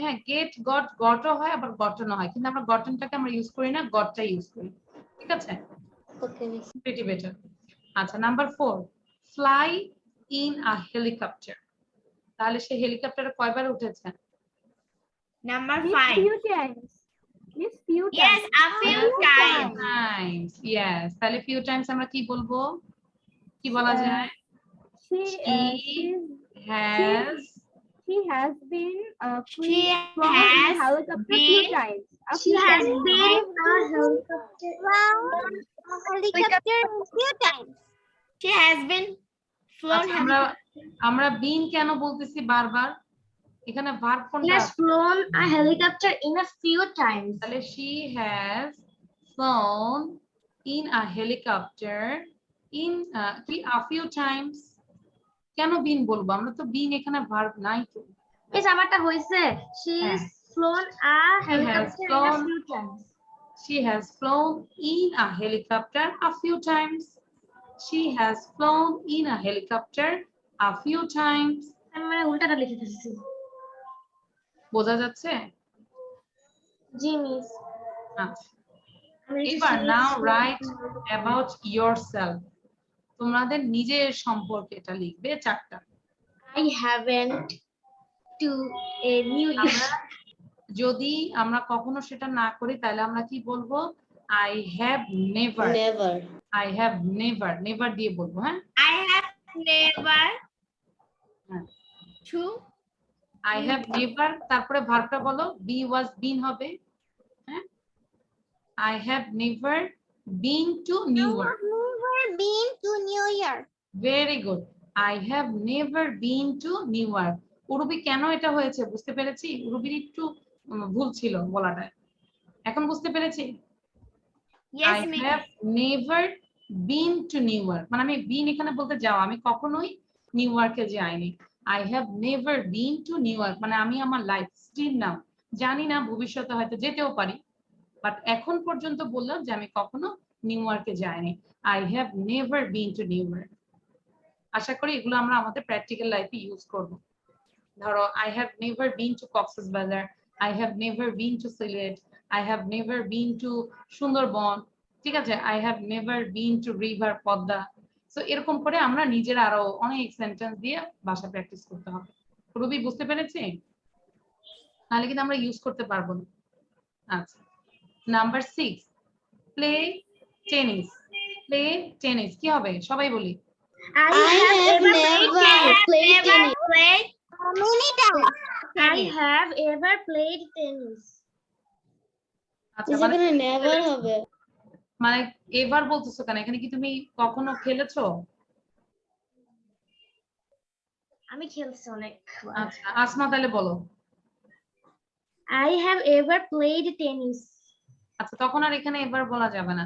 হ্যাঁ, গেট গট, গটও হয় আবার গটনও হয়, কিন্তু আমরা গটনটাকে আমরা ইউজ করি না, গটটা ইউজ করি। ঠিক আছে, Okay, Miss. Pretty better. আচ্ছা, number 4, fly in a helicopter. তাহলে সে হেলিকপ্টারে কয়বার উঠেছে? Number Miss 5. few times. Miss few Yes, times. a few times. Times, yes। তাহলে ফিউ টাইমস আমরা কি বলবো? কি বলা যায়? She has she has been She flown in a has helicopter few been- times. A She few has times. been a helicopter. Helicopter few times. She has been flown. আচ্ছা, আমরা বিন কেন বলতেছি বারবার? এখানে ভার্ব She কোনটা? has flown a helicopter in a few times. তাহলে she has flown in a helicopter in কি a few times। কেন বিন বলবো? আমরা তো বিন এখানে ভার্ব নাই তো। এই আমারটা হইছে। She has flown a helicopter in a few times. She has flown in a helicopter a few times, she has flown in a helicopter a few times। আমি মানে উল্টাটা লিখে ফেলছি। বোঝা যাচ্ছে? জি মিস। আচ্ছা, এবার নাও রাইট অ্যাবাউট yourself। তোমাদের নিজের সম্পর্কে এটা লিখবে 4টা। I haven't to a new year. যদি আমরা কখনো সেটা না করি তাহলে আমরা কি বলবো? I have never, Never. I have never, never দিয়ে বলবো। হ্যাঁ, I have never হ্যাঁ, to I have never, তারপরে ভার্বটা বলো, be was been হবে। হ্যাঁ, I have never been to New York। Never been to New York. Very good, I have never been to New York। উরুবি কেন এটা হয়েছে বুঝতে পেরেছি? উরুবির একটু ভুল ছিল বলাটা, এখন বুঝতে পেরেছি। Yes, I miss. have never been to New York, মানে আমি বিন এখানে বলতে যাও, আমি কখনোই নিউ ইয়র্কে যাইনি। I have never been to New York, মানে আমি আমার লাইফ স্টিল নাও, জানি না ভবিষ্যতে হয়তো যেতেও পারি, বাট এখন পর্যন্ত বললাম যে আমি কখনো নিউ ইয়র্কে যাইনি। I have never been to New York। আশা করি এগুলো আমরা আমাদের প্র্যাকটিক্যাল লাইফে ইউজ করব। ধরো, I have never been to Cox's Bazar, I have never been to Sylhet, I have never been to Sundarban. ঠিক আছে, I have never been to river Padma. So এরকম করে আমরা নিজেরা আরো অনেক সেন্টেন্স দিয়ে ভাষা প্র্যাকটিস করতে হবে। রবি বুঝতে পেরেছি? তাহলে কিন্তু আমরা ইউজ করতে পারবো না। আচ্ছা, number 6, play tennis. Play tennis কি হবে সবাই বলি? I have never played tennis. Many times. I have ever played tennis. আচ্ছা, Is it gonna never হবে? মানে এবার বলতেছো কেন? এখানে কি তুমি কখনো খেলেছো? আমি খেলছি অনেক। আচ্ছা, আসমা তাহলে বলো। I have ever played tennis. আচ্ছা, তখন আর এখানে এবার বলা যাবে না।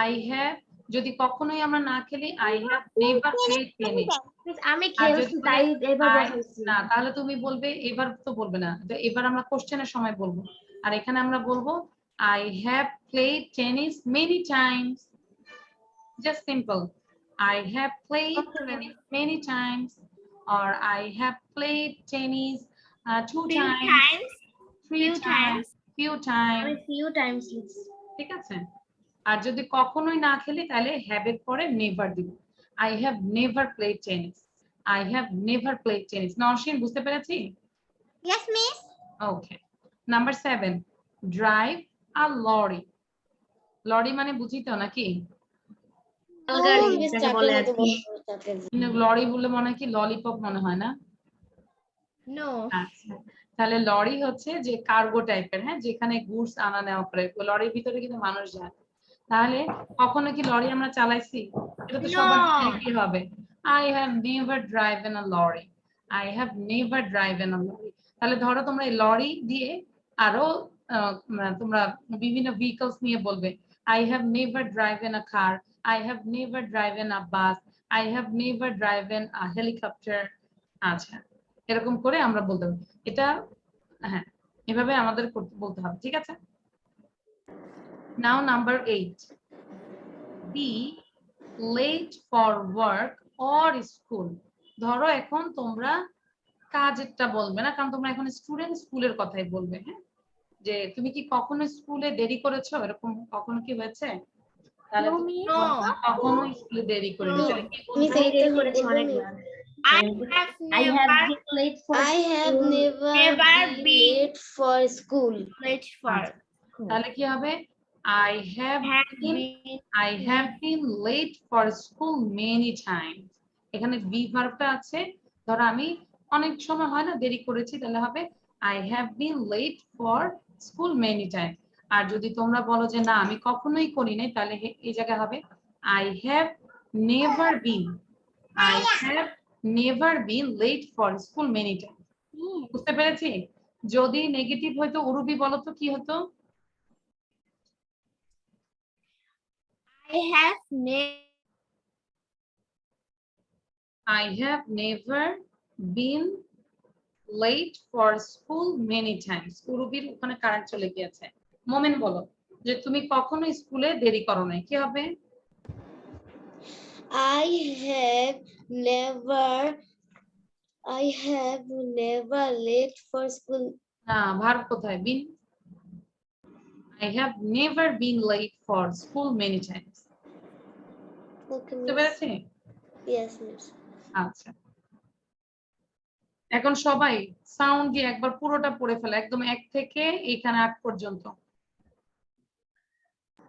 I have, যদি কখনোই আমরা না খেলি, I have never played tennis। Miss, আমি আর যদি খেলছি তাই এবার বলছি। না, তাহলে তুমি বলবে, এবার তো বলবে না, তো এবার আমরা কোশ্চেনের সময় বলবো। আর এখানে আমরা বলবো I have played tennis many times। Just simple, I have played tennis many times, or I have played tennis 2 times, 3 times, few times। আমি few times লিখছি। ঠিক আছে, আর যদি কখনোই না খেলি তাহলে হ্যাভ এর পরে নেভার দিব। I have never played tennis. I have never played tennis. Nowshin বুঝতে পেরেছি? Yes, miss. Okay. Number 7. Drive a lorry. Lorry মানে বুঝি তো নাকি? গাড়ি Miss, যেটাকে চাকরি বলে আর মতো কি। বলতে লরি বললে মনে হয় কি ললিপপ মনে হয় না? No. আচ্ছা, তাহলে লরি হচ্ছে যে কার্গো টাইপের, হ্যাঁ, যেখানে গুডস আনা নেওয়া করে। লরির ভিতরে কিন্তু মানুষ যায়। তাহলে কখনো কি লরি আমরা চালাইছি? এটা তো সবার কি হবে? I have never driven a lorry. I have never driven a lorry. তাহলে ধরো তোমরা এই লরি দিয়ে আরো তোমরা বিভিন্ন ভেহিকলস নিয়ে বলবে I have never driven a car. I have never driven a bus. I have never driven a helicopter. আচ্ছা, এরকম করে আমরা বলতে হবে। এটা হ্যাঁ, এভাবে আমাদের বলতে হবে, ঠিক আছে? Now number 8. Be late for work or school. ধরো এখন তোমরা কাজেরটা বলবে না, কারণ তোমরা এখন স্টুডেন্ট, স্কুলের কথাই বলবে। হ্যাঁ, যে তুমি কি কখনো স্কুলে দেরি করেছো, এরকম কখনো কি হয়েছে? তাহলে কখনো স্কুলে দেরি করিনি। তাহলে কি Miss, বলবে? এইটা করেছি বলবো অনেকবার। I have I have never been late for I have school. never Never been been late for school. late for. তাহলে কি হবে? I have Have been been. I have been late for school many times. এখানে be ভার্বটা আছে। ধরো আমি অনেক সময় হয় না দেরি করেছি, তাহলে হবে I have been late for school many times. আর যদি তোমরা বলো যে না আমি কখনোই করি নাই, তাহলে এই জায়গায় হবে I have never been. I have never been late for school many times. বুঝতে পেরেছি? যদি নেগেটিভ হয়তো উরুবি বলো তো কি হতো? I have never. I have never been late for school many times. উরুবির ওখানে কারেন্ট চলে গিয়েছে। মোমেন বলো যে তুমি কখনো স্কুলে দেরি করো নাই, কি হবে? I have never late for school. না, ভার্ব কোথায়? বিন। I have never been late for school many times. Okay, বুঝতে miss. পেরেছি? Yes, miss. আচ্ছা, এখন সবাই সাউন্ড দিয়ে একবার পুরোটা পড়ে ফেলে, একদম 1 থেকে এখানে 8 পর্যন্ত।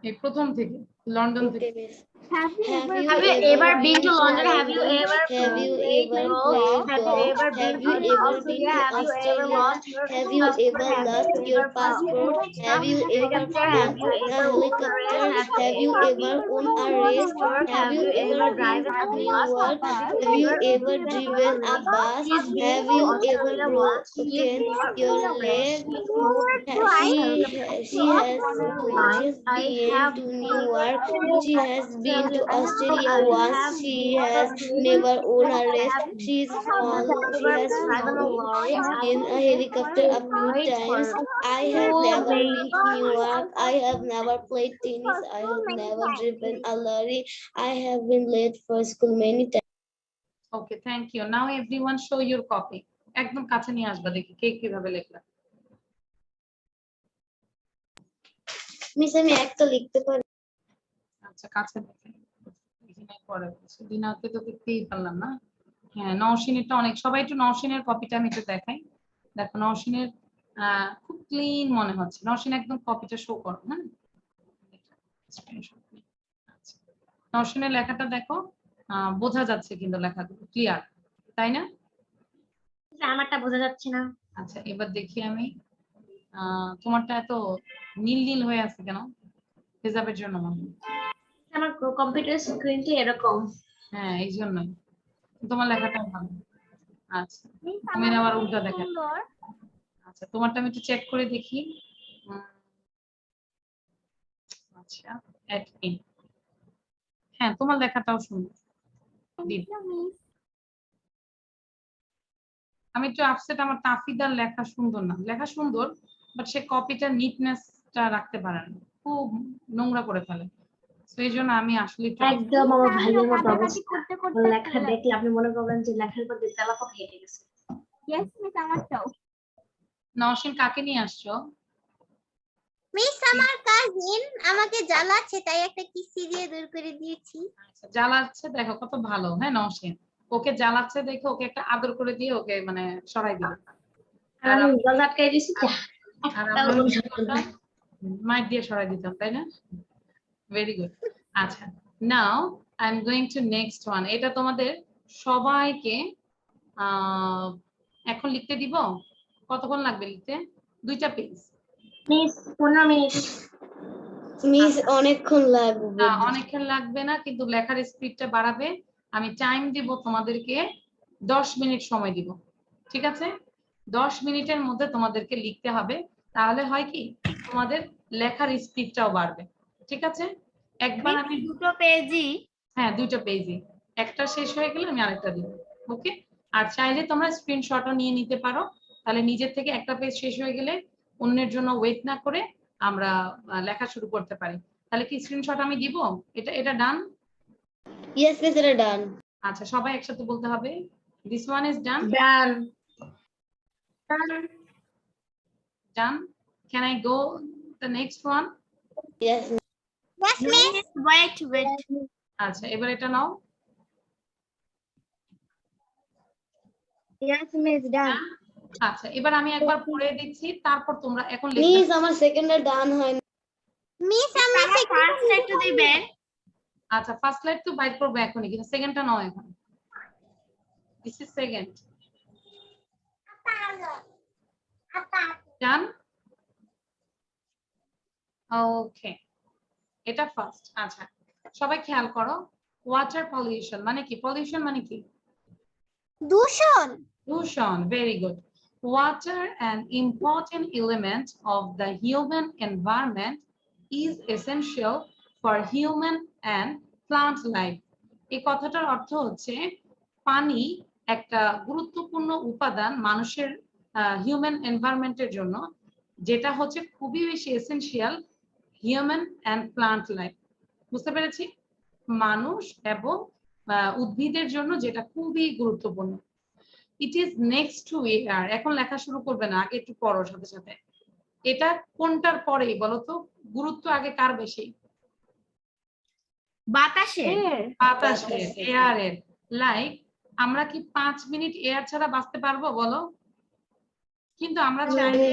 এই প্রথম থেকে লন্ডন থেকে। Okay, miss. Have you Have ever you Have you ever been to London? London? Have you ever Have you played ever golf? played Have you golf? ever been Have you to ever Australia? been to Have you ever Australia? lost your Have you passport? ever Have lost you your ever passport? Have you ever helicopter? Have you flown a ever helicopter? Have you ever won a race? Have you ever been to New York? Have you ever driven a bus? Have you ever broken your leg? She has been to New York. She has been to Australia once. She has never owned a race. She has flown in a helicopter a few times. I have never been to New York. I have never played tennis. I have never driven a lorry. I have been late for school many times. Okay, thank you. Now everyone show your copy. একদম কাছে নিয়ে আসবা, দেখি কে কিভাবে লেখলা। Miss, আমি একটা লিখতে পারি? আচ্ছা, কাছে দেখে এখানে পরে বলছি। দিনাকে তো দেখতেই পারলাম না। হ্যাঁ, নওশিনেরটা অনেক, সবাই একটু নওশিনের কপিটা আমি একটু দেখাই। দেখো নওশিনের খুব ক্লিন মনে হচ্ছে। নওশিন একদম কপিটা শো করো। হ্যাঁ, আচ্ছা, নওশিনের লেখাটা দেখো, বোঝা যাচ্ছে কিন্তু লেখাগুলো ক্লিয়ার, তাই না? আমারটা বোঝা যাচ্ছে না। আচ্ছা, এবার দেখি আমি তোমারটা এত নীল নীল হয়ে আছে কেন? হিসাবের জন্য মনে হয়। আমার কম্পিউটার স্ক্রিনটা এরকম। হ্যাঁ, এই জন্যই। তোমার লেখাটা ভালো। আচ্ছা, তুমি আবার উল্টা দেখা। আচ্ছা, তোমারটা আমি একটু চেক করে দেখি। আচ্ছা, হ্যাঁ, তোমার লেখাটাও সুন্দর। আমি একটু আপসেট, আমার তাফিদার লেখা সুন্দর না। লেখা সুন্দর, বাট সে কপিটা নিটনেসটা রাখতে পারে না, খুব নোংরা করে ফেলে। তো এই জন্য আমি আসলে একদম আমার ভাইয়ের মতো অবস্থা। লেখা দেখলে আপনি মনে করবেন যে লেখার উপর দিয়ে তেলাপোকা হেঁটে গেছে। Yes, miss, আমারটাও। নওশিন কাকে নিয়ে আসছো? মিস আমার কাজিন আমাকে জ্বালাচ্ছে তাই একটা কিস্তি দিয়ে দূর করে দিয়েছি। আচ্ছা, জ্বালাচ্ছে দেখো কত ভালো। হ্যাঁ নওশিন, ওকে জ্বালাচ্ছে দেখে ওকে একটা আদর করে দিয়ে ওকে মানে সরাই দিল। আর আমি গলা আটকাই দিছি আর আমরা কি করতাম? মাইক দিয়ে সরাই দিতাম, তাই না? Very good. আচ্ছা, now I am going to next one. এটা তোমাদের সবাইকে এখন লিখতে দিব। কতক্ষণ লাগবে লিখতে? 2টা পেজ। Miss 15 minute. মিস অনেকক্ষণ লাগবে। না অনেকক্ষণ লাগবে না, কিন্তু লেখার স্পিডটা বাড়াবে। আমি টাইম দিব তোমাদেরকে, 10 মিনিট সময় দিব। ঠিক আছে? 10 মিনিটের মধ্যে তোমাদেরকে লিখতে হবে। তাহলে হয় কি, তোমাদের লেখার স্পিডটাও বাড়বে। ঠিক আছে? একবার আমি দুটো পেজই। হ্যাঁ 2টা পেজই, একটা শেষ হয়ে গেলে আমি আরেকটা দিব। ওকে? আর চাইলে তোমরা স্ক্রিনশটও নিয়ে নিতে পারো, তাহলে নিজের থেকে একটা পেজ শেষ হয়ে গেলে অন্যের জন্য ওয়েট না করে আমরা লেখা শুরু করতে পারি। তাহলে কি স্ক্রিনশট আমি দিব? এটা ডান? ইয়েস মিস, এটা ডান। আচ্ছা, সবাই একসাথে বলতে হবে, this one is done. Done. Done. Can I go the next one? Yes Yes, miss. Wait. আচ্ছা, এবার এটা নাও। Yes, miss. Done. আচ্ছা, এবার আমি একবার পড়ে দিচ্ছি, তারপর তোমরা এখন লিখবে। মিস আমার সেকেন্ডে ডান হয় না। Miss, আমি ফার্স্ট একটু দিবেন। আচ্ছা, ফার্স্ট লাইট তো বাইট করবো এখনই, কিন্তু সেকেন্ডটা নাও এখন। This is second. Done? Okay, এটা ফার্স্ট। আচ্ছা, সবাই খেয়াল করো, ওয়াটার পলিউশন মানে কি? পলিউশন মানে কি? দূষণ। Dushan, very good. Water, an important element of the human environment, is essential for human and plant life. এই কথাটার অর্থ হচ্ছে পানি একটা গুরুত্বপূর্ণ উপাদান মানুষের হিউম্যান এনভায়রনমেন্টের জন্য, যেটা হচ্ছে খুবই বেশি essential human and plant life. বুঝতে পেরেছি? মানুষ এবং উদ্ভিদের জন্য যেটা খুবই গুরুত্বপূর্ণ। It is next two air. এখন লেখা শুরু করবে না, আগে একটু পড়ো সাথে সাথে। এটা কোনটার পরেই বলো তো? গুরুত্ব আগে কার বেশি? বাতাসের। বাতাসের, এয়ারের। লাইক আমরা কি 5 মিনিট এয়ার ছাড়া বাঁচতে পারবো বলো? কিন্তু আমরা চাইলে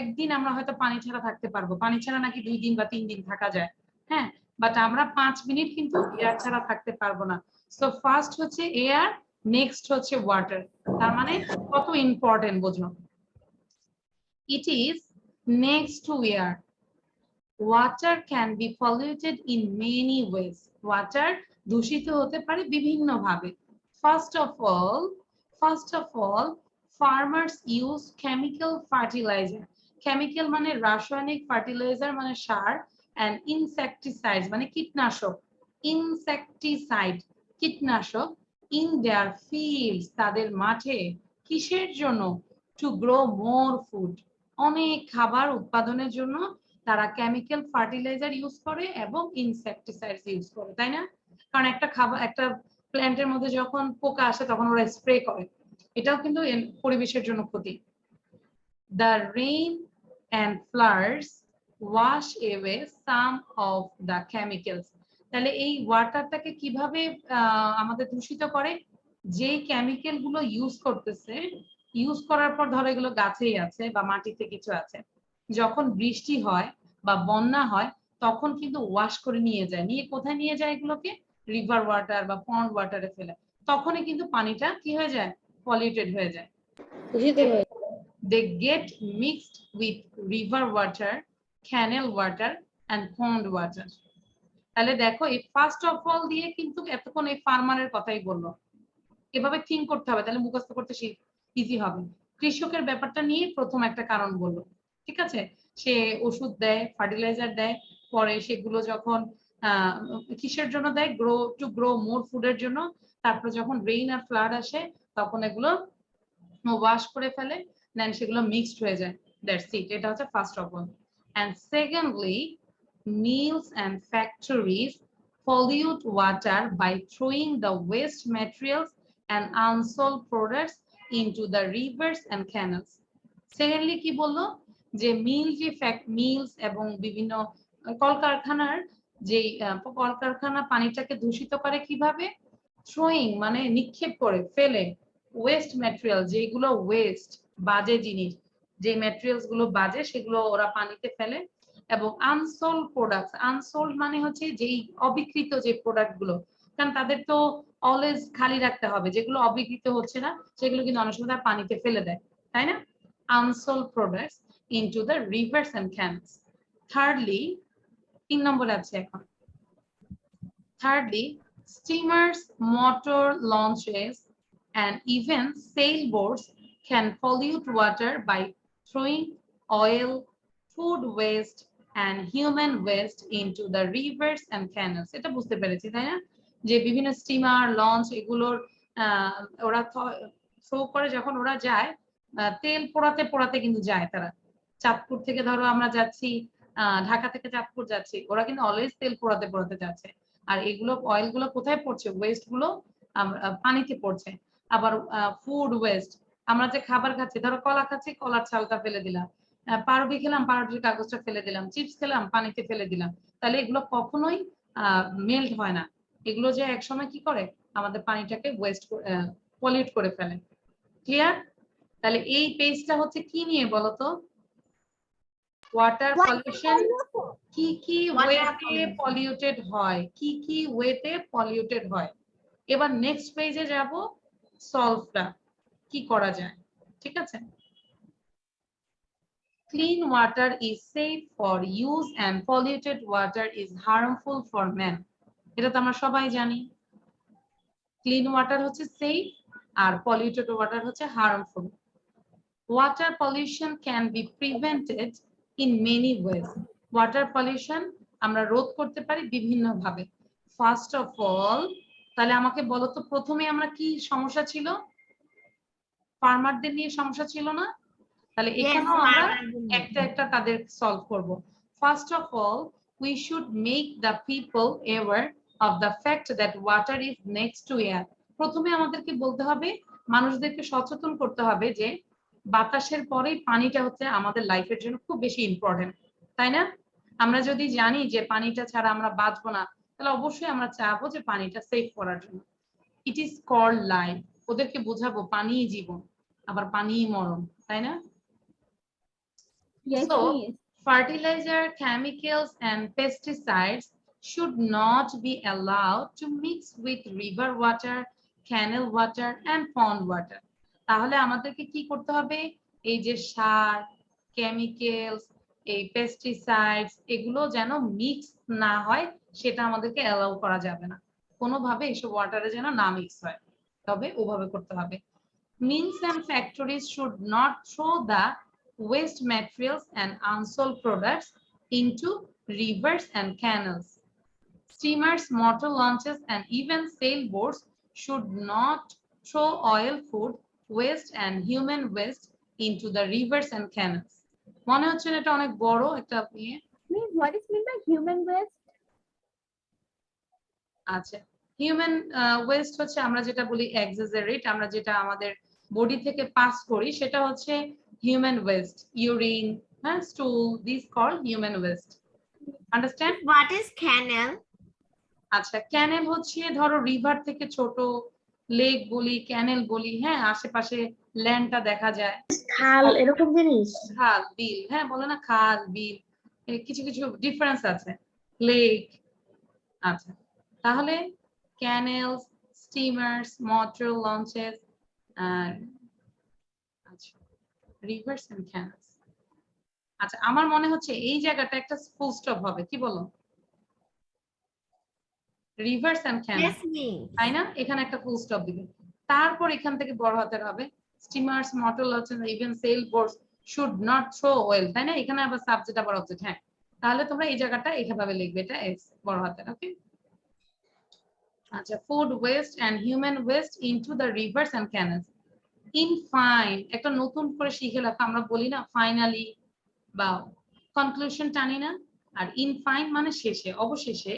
একদিন আমরা হয়তো পানি ছাড়া থাকতে পারবো। পানি ছাড়া নাকি 2 দিন বা 3 দিন থাকা যায়। হ্যাঁ, বাট আমরা 5 মিনিট কিন্তু এয়ার ছাড়া থাকতে পারবো না। সো ফার্স্ট হচ্ছে এয়ার, নেক্সট হচ্ছে ওয়াটার। তার মানে কত ইম্পর্টেন্ট বোঝো। It is next two air. Water can be polluted in many ways. Water দূষিত হতে পারে বিভিন্ন ভাবে। First of all farmers use chemical fertiliser. Chemical মানে রাসায়নিক, ফার্টিলাইজার মানে সার, অ্যান্ড ইনসেক্টিসাইড মানে কীটনাশক। ইনসেক্টিসাইড কীটনাশক। ইন দেয়ার ফিল্ডস তাদের মাঠে। কিসের জন্য? টু গ্রো মোর ফুড, অনেক খাবার উৎপাদনের জন্য তারা কেমিক্যাল ফার্টিলাইজার ইউজ করে এবং ইনসেক্টিসাইডস ইউজ করে, তাই না? কারণ একটা খাবার, একটা প্ল্যান্টের মধ্যে যখন পোকা আসে তখন ওরা স্প্রে করে, এটাও কিন্তু পরিবেশের জন্য ক্ষতি। The rain and floods wash away some of the chemicals. তাহলে এই ওয়াটারটাকে কিভাবে আমাদের দূষিত করে? যে কেমিক্যাল গুলো ইউজ করতেছে, ইউজ করার পর ধরো এগুলো গাছেই আছে বা মাটিতে কিছু আছে, যখন বৃষ্টি হয় বা বন্যা হয় তখন কিন্তু ওয়াশ করে নিয়ে যায়। নিয়ে কোথায় নিয়ে যায় এগুলোকে? রিভার ওয়াটার বা পন্ড ওয়াটারে ফেলে। তখনই কিন্তু পানিটা কি হয়ে যায়? পলিউটেড হয়ে যায়। They get mixed with river water, canal water and pond water. তাহলে দেখো, এই ফার্স্ট অফ অল দিয়ে কিন্তু এতক্ষণ এই ফার্মারের কথাই বললো। এভাবে থিঙ্ক করতে হবে, তাহলে মুখস্থ করতে ইজি হবে। কৃষকের ব্যাপারটা নিয়ে প্রথম একটা কারণ বললো, ঠিক আছে? সে ওষুধ দেয়, ফার্টিলাইজার দেয়, পরে সেগুলো যখন কিসের জন্য দেয়? টু গ্রো মোর ফুডের জন্য। তারপর যখন রেইন আর ফ্লাড আসে তখন এগুলো ওয়াশ করে ফেলে, দেন সেগুলো মিক্সড হয়ে যায়। That's it. এটা হচ্ছে first of all. And secondly, mills and factories pollute water by throwing the waste materials and unsold products into the rivers and canals. Secondly কি বললো? যে মিলস এবং বিভিন্ন কলকারখানার যে কলকারখানা পানিটাকে দূষিত করে কিভাবে, থ্রোয়িং মানে নিক্ষেপ করে ফেলে ওয়েস্ট ম্যাটেরিয়াল, যেগুলো ওয়েস্ট বাজে জিনিস, যে ম্যাটেরিয়ালস গুলো বাজে সেগুলো ওরা পানিতে ফেলে। এবং আনসোল্ড প্রোডাক্টস, আনসোল্ড মানে হচ্ছে যেই অবিকৃত যে প্রোডাক্ট গুলো, কারণ তাদের তো অলওয়েজ খালি রাখতে হবে, যেগুলো অবিকৃত হচ্ছে না সেগুলো কিন্তু অনেক সময় পানিতে ফেলে দেয়, তাই না? unsold products into the rivers and canals. Thirdly, 3 নম্বরে আছে এখন। Thirdly, steamers, motor launches, and even sailboats can pollute water by throwing oil, food waste, and human waste into the rivers and canals. এটা বুঝতে পেরেছি তাই না, যে বিভিন্ন স্টিমার লঞ্চ এগুলোর ওরা থ্রো করে যখন ওরা যায়, তেল পোড়াতে পোড়াতে কিন্তু যায় তারা। চাঁদপুর থেকে ধরো আমরা যাচ্ছি, ঢাকা থেকে চাঁদপুর যাচ্ছি, ওরা কিন্তু অলওয়েজ তেল পোড়াতে পোড়াতে যাচ্ছে। আর এগুলো অয়েল গুলো কোথায় পড়ছে, ওয়েস্ট গুলো পানিতে পড়ছে। আবার ফুড ওয়েস্ট, আমরা যে খাবার খাচ্ছি, ধরো কলা খাচ্ছি, কলার ছালটা ফেলে দিলাম, পাউরুটি খেলাম, পাউরুটির কাগজটা ফেলে দিলাম, চিপস খেলাম, পানিতে ফেলে দিলাম, তাহলে এগুলো কখনোই মেল্ট হয় না। এগুলো যে একসময় কি করে, আমাদের পানিটাকে ওয়েস্ট পলিউট করে ফেলে। ক্লিয়ার? তাহলে এই পেজটা হচ্ছে কি নিয়ে বলতো, ওয়াটার পলিউশন, কি কি ওয়েতে পলিউটেড হয়, কি কি ওয়েতে পলিউটেড হয়। এবার নেক্সট পেজে যাব, সলভটা কি করা যায়, ঠিক আছে? Clean water is safe for use and polluted water is harmful for man. এটা তো আমরা সবাই জানি। ক্লিন ওয়াটার হচ্ছে সেফ আর পলিউটেড ওয়াটার হচ্ছে harmful. Water pollution can be prevented in many ways. Water pollution আমরা রোধ করতে পারি বিভিন্ন ভাবে। ফার্স্ট অফ অল, তাহলে আমাকে বলো তো প্রথমে আমরা কি সমস্যা ছিল, ফার্মারদের নিয়ে সমস্যা ছিল না? তাহলে এখানেও আমরা একটা একটা তাদের সলভ করব। First of all, we should make the people aware of the fact that water is next to air. প্রথমে আমাদেরকে বলতে হবে, মানুষদেরকে সচেতন করতে হবে যে বাতাসের পরেই পানিটা হচ্ছে আমাদের লাইফের জন্য খুব বেশি ইম্পর্টেন্ট, তাই না? আমরা যদি জানি যে পানিটা ছাড়া আমরা বাঁচবো না, তাহলে অবশ্যই আমরা চাবো যে পানিটা সেভ করার জন্য। ইট ইজ কল্ড লাইফ, ওদেরকে বোঝাবো পানিই জীবন, আবার পানিই মরণ, তাই না? So, fertilizer, chemicals, and pesticides should not be allowed to mix with river water, canal water, and pond water. তাহলে আমাদেরকে কি করতে হবে, এই যে সার, কেমিক্যালস, এই পেস্টিসাইডস এগুলো যেন মিক্স না হয়, সেটা আমাদেরকে অ্যালাউ করা যাবে না, কোনোভাবে এসব ওয়াটারে যেন না মিক্স হয়, তবে ওভাবে করতে হবে। Mills and factories should not throw the waste materials and unsold products into rivers and canals. Steamers, motor launches, and even sailboats should not throw oil, food waste, and human waste into the rivers and canals. মনে হচ্ছে এটা অনেক বড় একটা ইয়ে। What is meant by human waste? আচ্ছা, human West হচ্ছে আমরা যেটা বলি এক্সাজারেট, আমরা যেটা আমাদের বডি থেকে পাস করি সেটা হচ্ছে হিউম্যান ওয়েস্ট, ইউরিন, হ্যাঁ, stool, this called human waste. Understand? What is canal? আচ্ছা, ক্যানেল হচ্ছে ধরো রিভার থেকে ছোট, লেক বলি, ক্যানেল বলি, হ্যাঁ, আশেপাশে ল্যান্ডটা দেখা যায়, খাল এরকম জিনিস। খাল, বিল, হ্যাঁ বলে না, খাল, বিল, কিছু কিছু ডিফারেন্স আছে, লেক। আচ্ছা, তাহলে ক্যানেলস, স্টিমার্স, মোটর লঞ্চেস, আচ্ছা, রিভার্স এন্ড ক্যানেলস। আচ্ছা, আমার মনে হচ্ছে এই জায়গাটা একটা ফুল স্টপ হবে, কি বলো? রিভার্স এন্ড ক্যানেলস, তাই না? এখানে একটা ফুল স্টপ দিবে, তারপর এখান থেকে বড় হাতের হবে steamers, motor launches, even sail boats should not throw oil, তাই না? এখানে আবার সাবজেক্ট আবার অবজেক্ট, হ্যাঁ, তাহলে তোমরা এই জায়গাটা এইভাবে লিখবে, এটা এস বড় হাতের, ওকে? আচ্ছা, food waste and human waste into the rivers and canals. In fine, একটা নতুন করে শিখে রাখা, আমরা বলি না ফাইনালি বা কনক্লুশন টানি না, আর ইন ফাইন মানে শেষে, অবশেষে।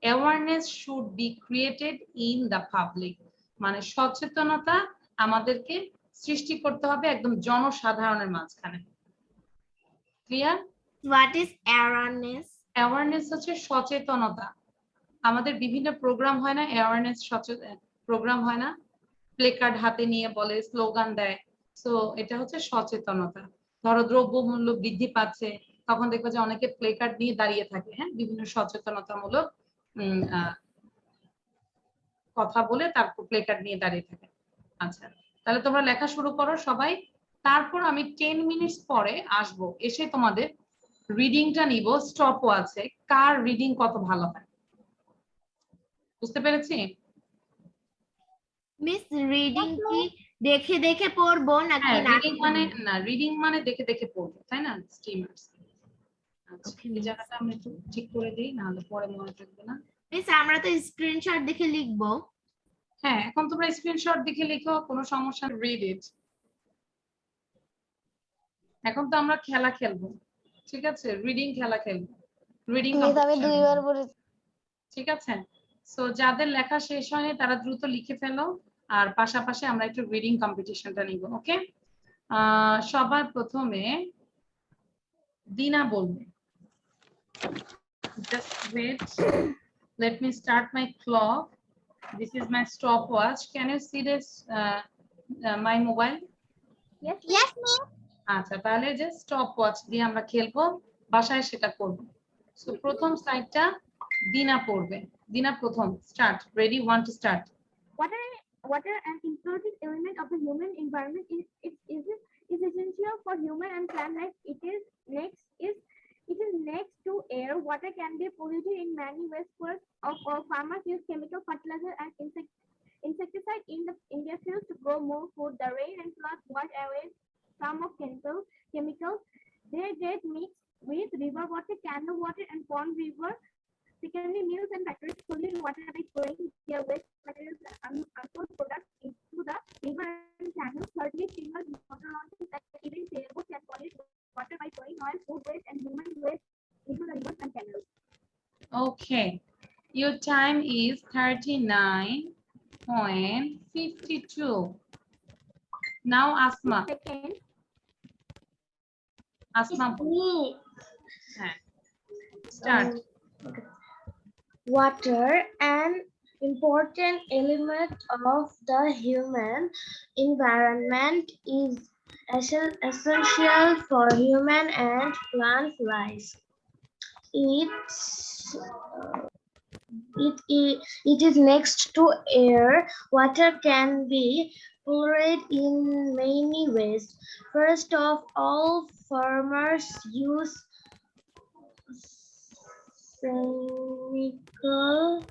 Awareness should be created in the public, মানে সচেতনতা আমাদেরকে সৃষ্টি করতে হবে একদম জনসাধারণের মাঝখানে। Clear? What is awareness? Awareness হচ্ছে সচেতনতা। আমাদের বিভিন্ন প্রোগ্রাম হয় না, অ্যাওয়ারনেস প্রোগ্রাম হয় না, প্লে কার্ড হাতে নিয়ে বলে, স্লোগান দেয়। সো এটা হচ্ছে সচেতনতা। ধরো দ্রব্যমূল্য বৃদ্ধি পাচ্ছে, তখন দেখবে যে অনেকে প্লে কার্ড নিয়ে দাঁড়িয়ে থাকে, হ্যাঁ, বিভিন্ন সচেতনতামূলক কথা বলে তারপর প্লে কার্ড নিয়ে দাঁড়িয়ে থাকে। আচ্ছা, তাহলে তোমরা লেখা শুরু করো সবাই। তারপর আমি 10 মিনিটস পরে আসবো, এসে তোমাদের রিডিংটা নিব, স্টপও আছে, কার রিডিং কত ভালো হয়। বুঝতে পেরেছি? মিস রিডিং কি দেখে দেখে পড়বো নাকি হ্যাঁ, না? রিডিং মানে দেখে দেখে পড়বো, তাই না স্টিমার্স? আচ্ছা, Okay, এই miss. জায়গাটা আমি একটু ঠিক করে দিই, নাহলে পরে মনে থাকবে না। মিস আমরা তো স্ক্রিনশট দেখে লিখবো। হ্যাঁ, এখন তোমরা স্ক্রিনশট দেখে লিখো, কোনো সমস্যা নেই, রিড ইট। এখন তো আমরা খেলা খেলবো, ঠিক আছে? রিডিং খেলা খেলবো, রিডিং আমি কম্পিটিশন। 2বার পড়েছি। ঠিক আছে? সো যাদের লেখা শেষ হয়নি তারা দ্রুত লিখে ফেলো, আর পাশাপাশি আমরা একটু রিডিং কম্পিটিশনটা নিব। ওকে, সবার প্রথমে দিনা বলবে। Just wait, let me start my clock. This is my stopwatch. Can you see this my mobile? Yes, yes, miss. আচ্ছা, তাহলে যে স্টপওয়াচ দিয়ে আমরা খেলবো, বাসায় সেটা করব। সো প্রথম সাইডটা দিনা পড়বে। দিনা প্রথম, start. Ready, 1 to start. Water an important element of the human environment is essential for human and plant life. It is next to air. Water can be polluted in many ways. First of all, farmers use chemical fertilizer and insecticide in their fields to grow more food. The rain and floods wash away some of chemicals. They get mixed with river water, canal water, and pond river. Secondly, mills and factories pollute water by throwing their waste materials and unsold products into the river and channels. Thirdly, steamers, motor launches, and even sailboats can pollute water by throwing oil, food waste, and human waste into the rivers and canals. Okay, your time is 39.52. Now Asma. Second, Asma, Me. start. Water, an important element of the human environment, is essential for human and plant life. It is next to air. Water can be polluted in many ways. First of all, farmers use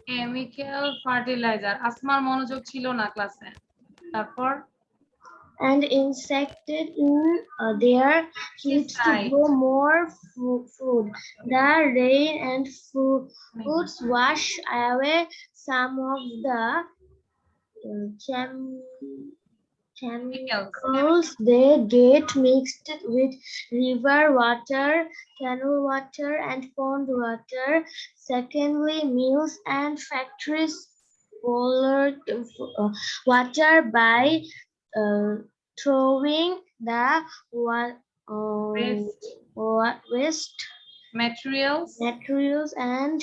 chemical fertiliser. আসমার মনোযোগ ছিল না ক্লাসে। তারপর and insected in their fields to grow more food. The rain and floods wash away some of the chemicals. They get mixed with river water, canal water, and pond water. Secondly, mills and factories pollute water by throwing the waste materials and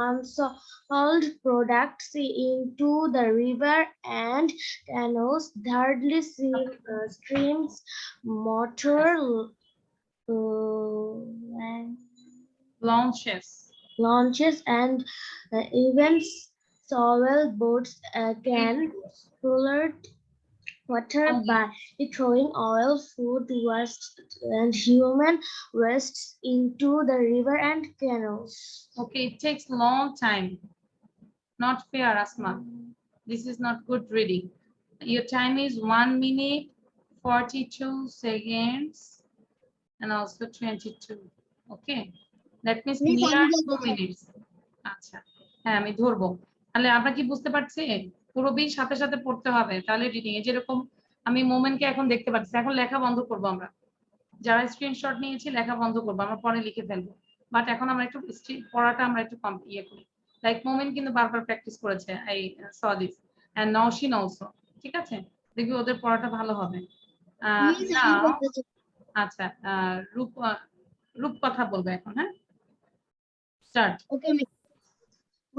unsold products into the river and canals. Thirdly, streams, motor launches, and even sail boats can pollute water by throwing oil, food waste, and human waste into the river and canals. Okay, it takes long time. Not fair, Asma. This is not good reading. Your time is 1 minute 42 seconds and also 22. Okay, that means near 2 minutes. আচ্ছা, হ্যাঁ আমি ধরবো। তাহলে আমরা কি বুঝতে পারছি, পুরোবির সাথে সাথে পড়তে হবে, তাহলে রিডিং এ যেরকম আমি মোমেন্টকে এখন দেখতে পাচ্ছি। এখন লেখা বন্ধ করবো আমরা, যারা স্ক্রিনশট নিয়েছি লেখা বন্ধ করবো, আমরা পরে লিখে ফেলবো। বাট এখন আমরা একটু পড়াটা আমরা একটু ইয়ে করি। লাইক মোমেন্ট কিন্তু বারবার প্র্যাকটিস করেছে, I saw this and Nowshin also. ঠিক আছে, দেখবি ওদের পড়াটা ভালো হবে। আচ্ছা, রূপকথা বলবে এখন, হ্যাঁ? Start. Okay,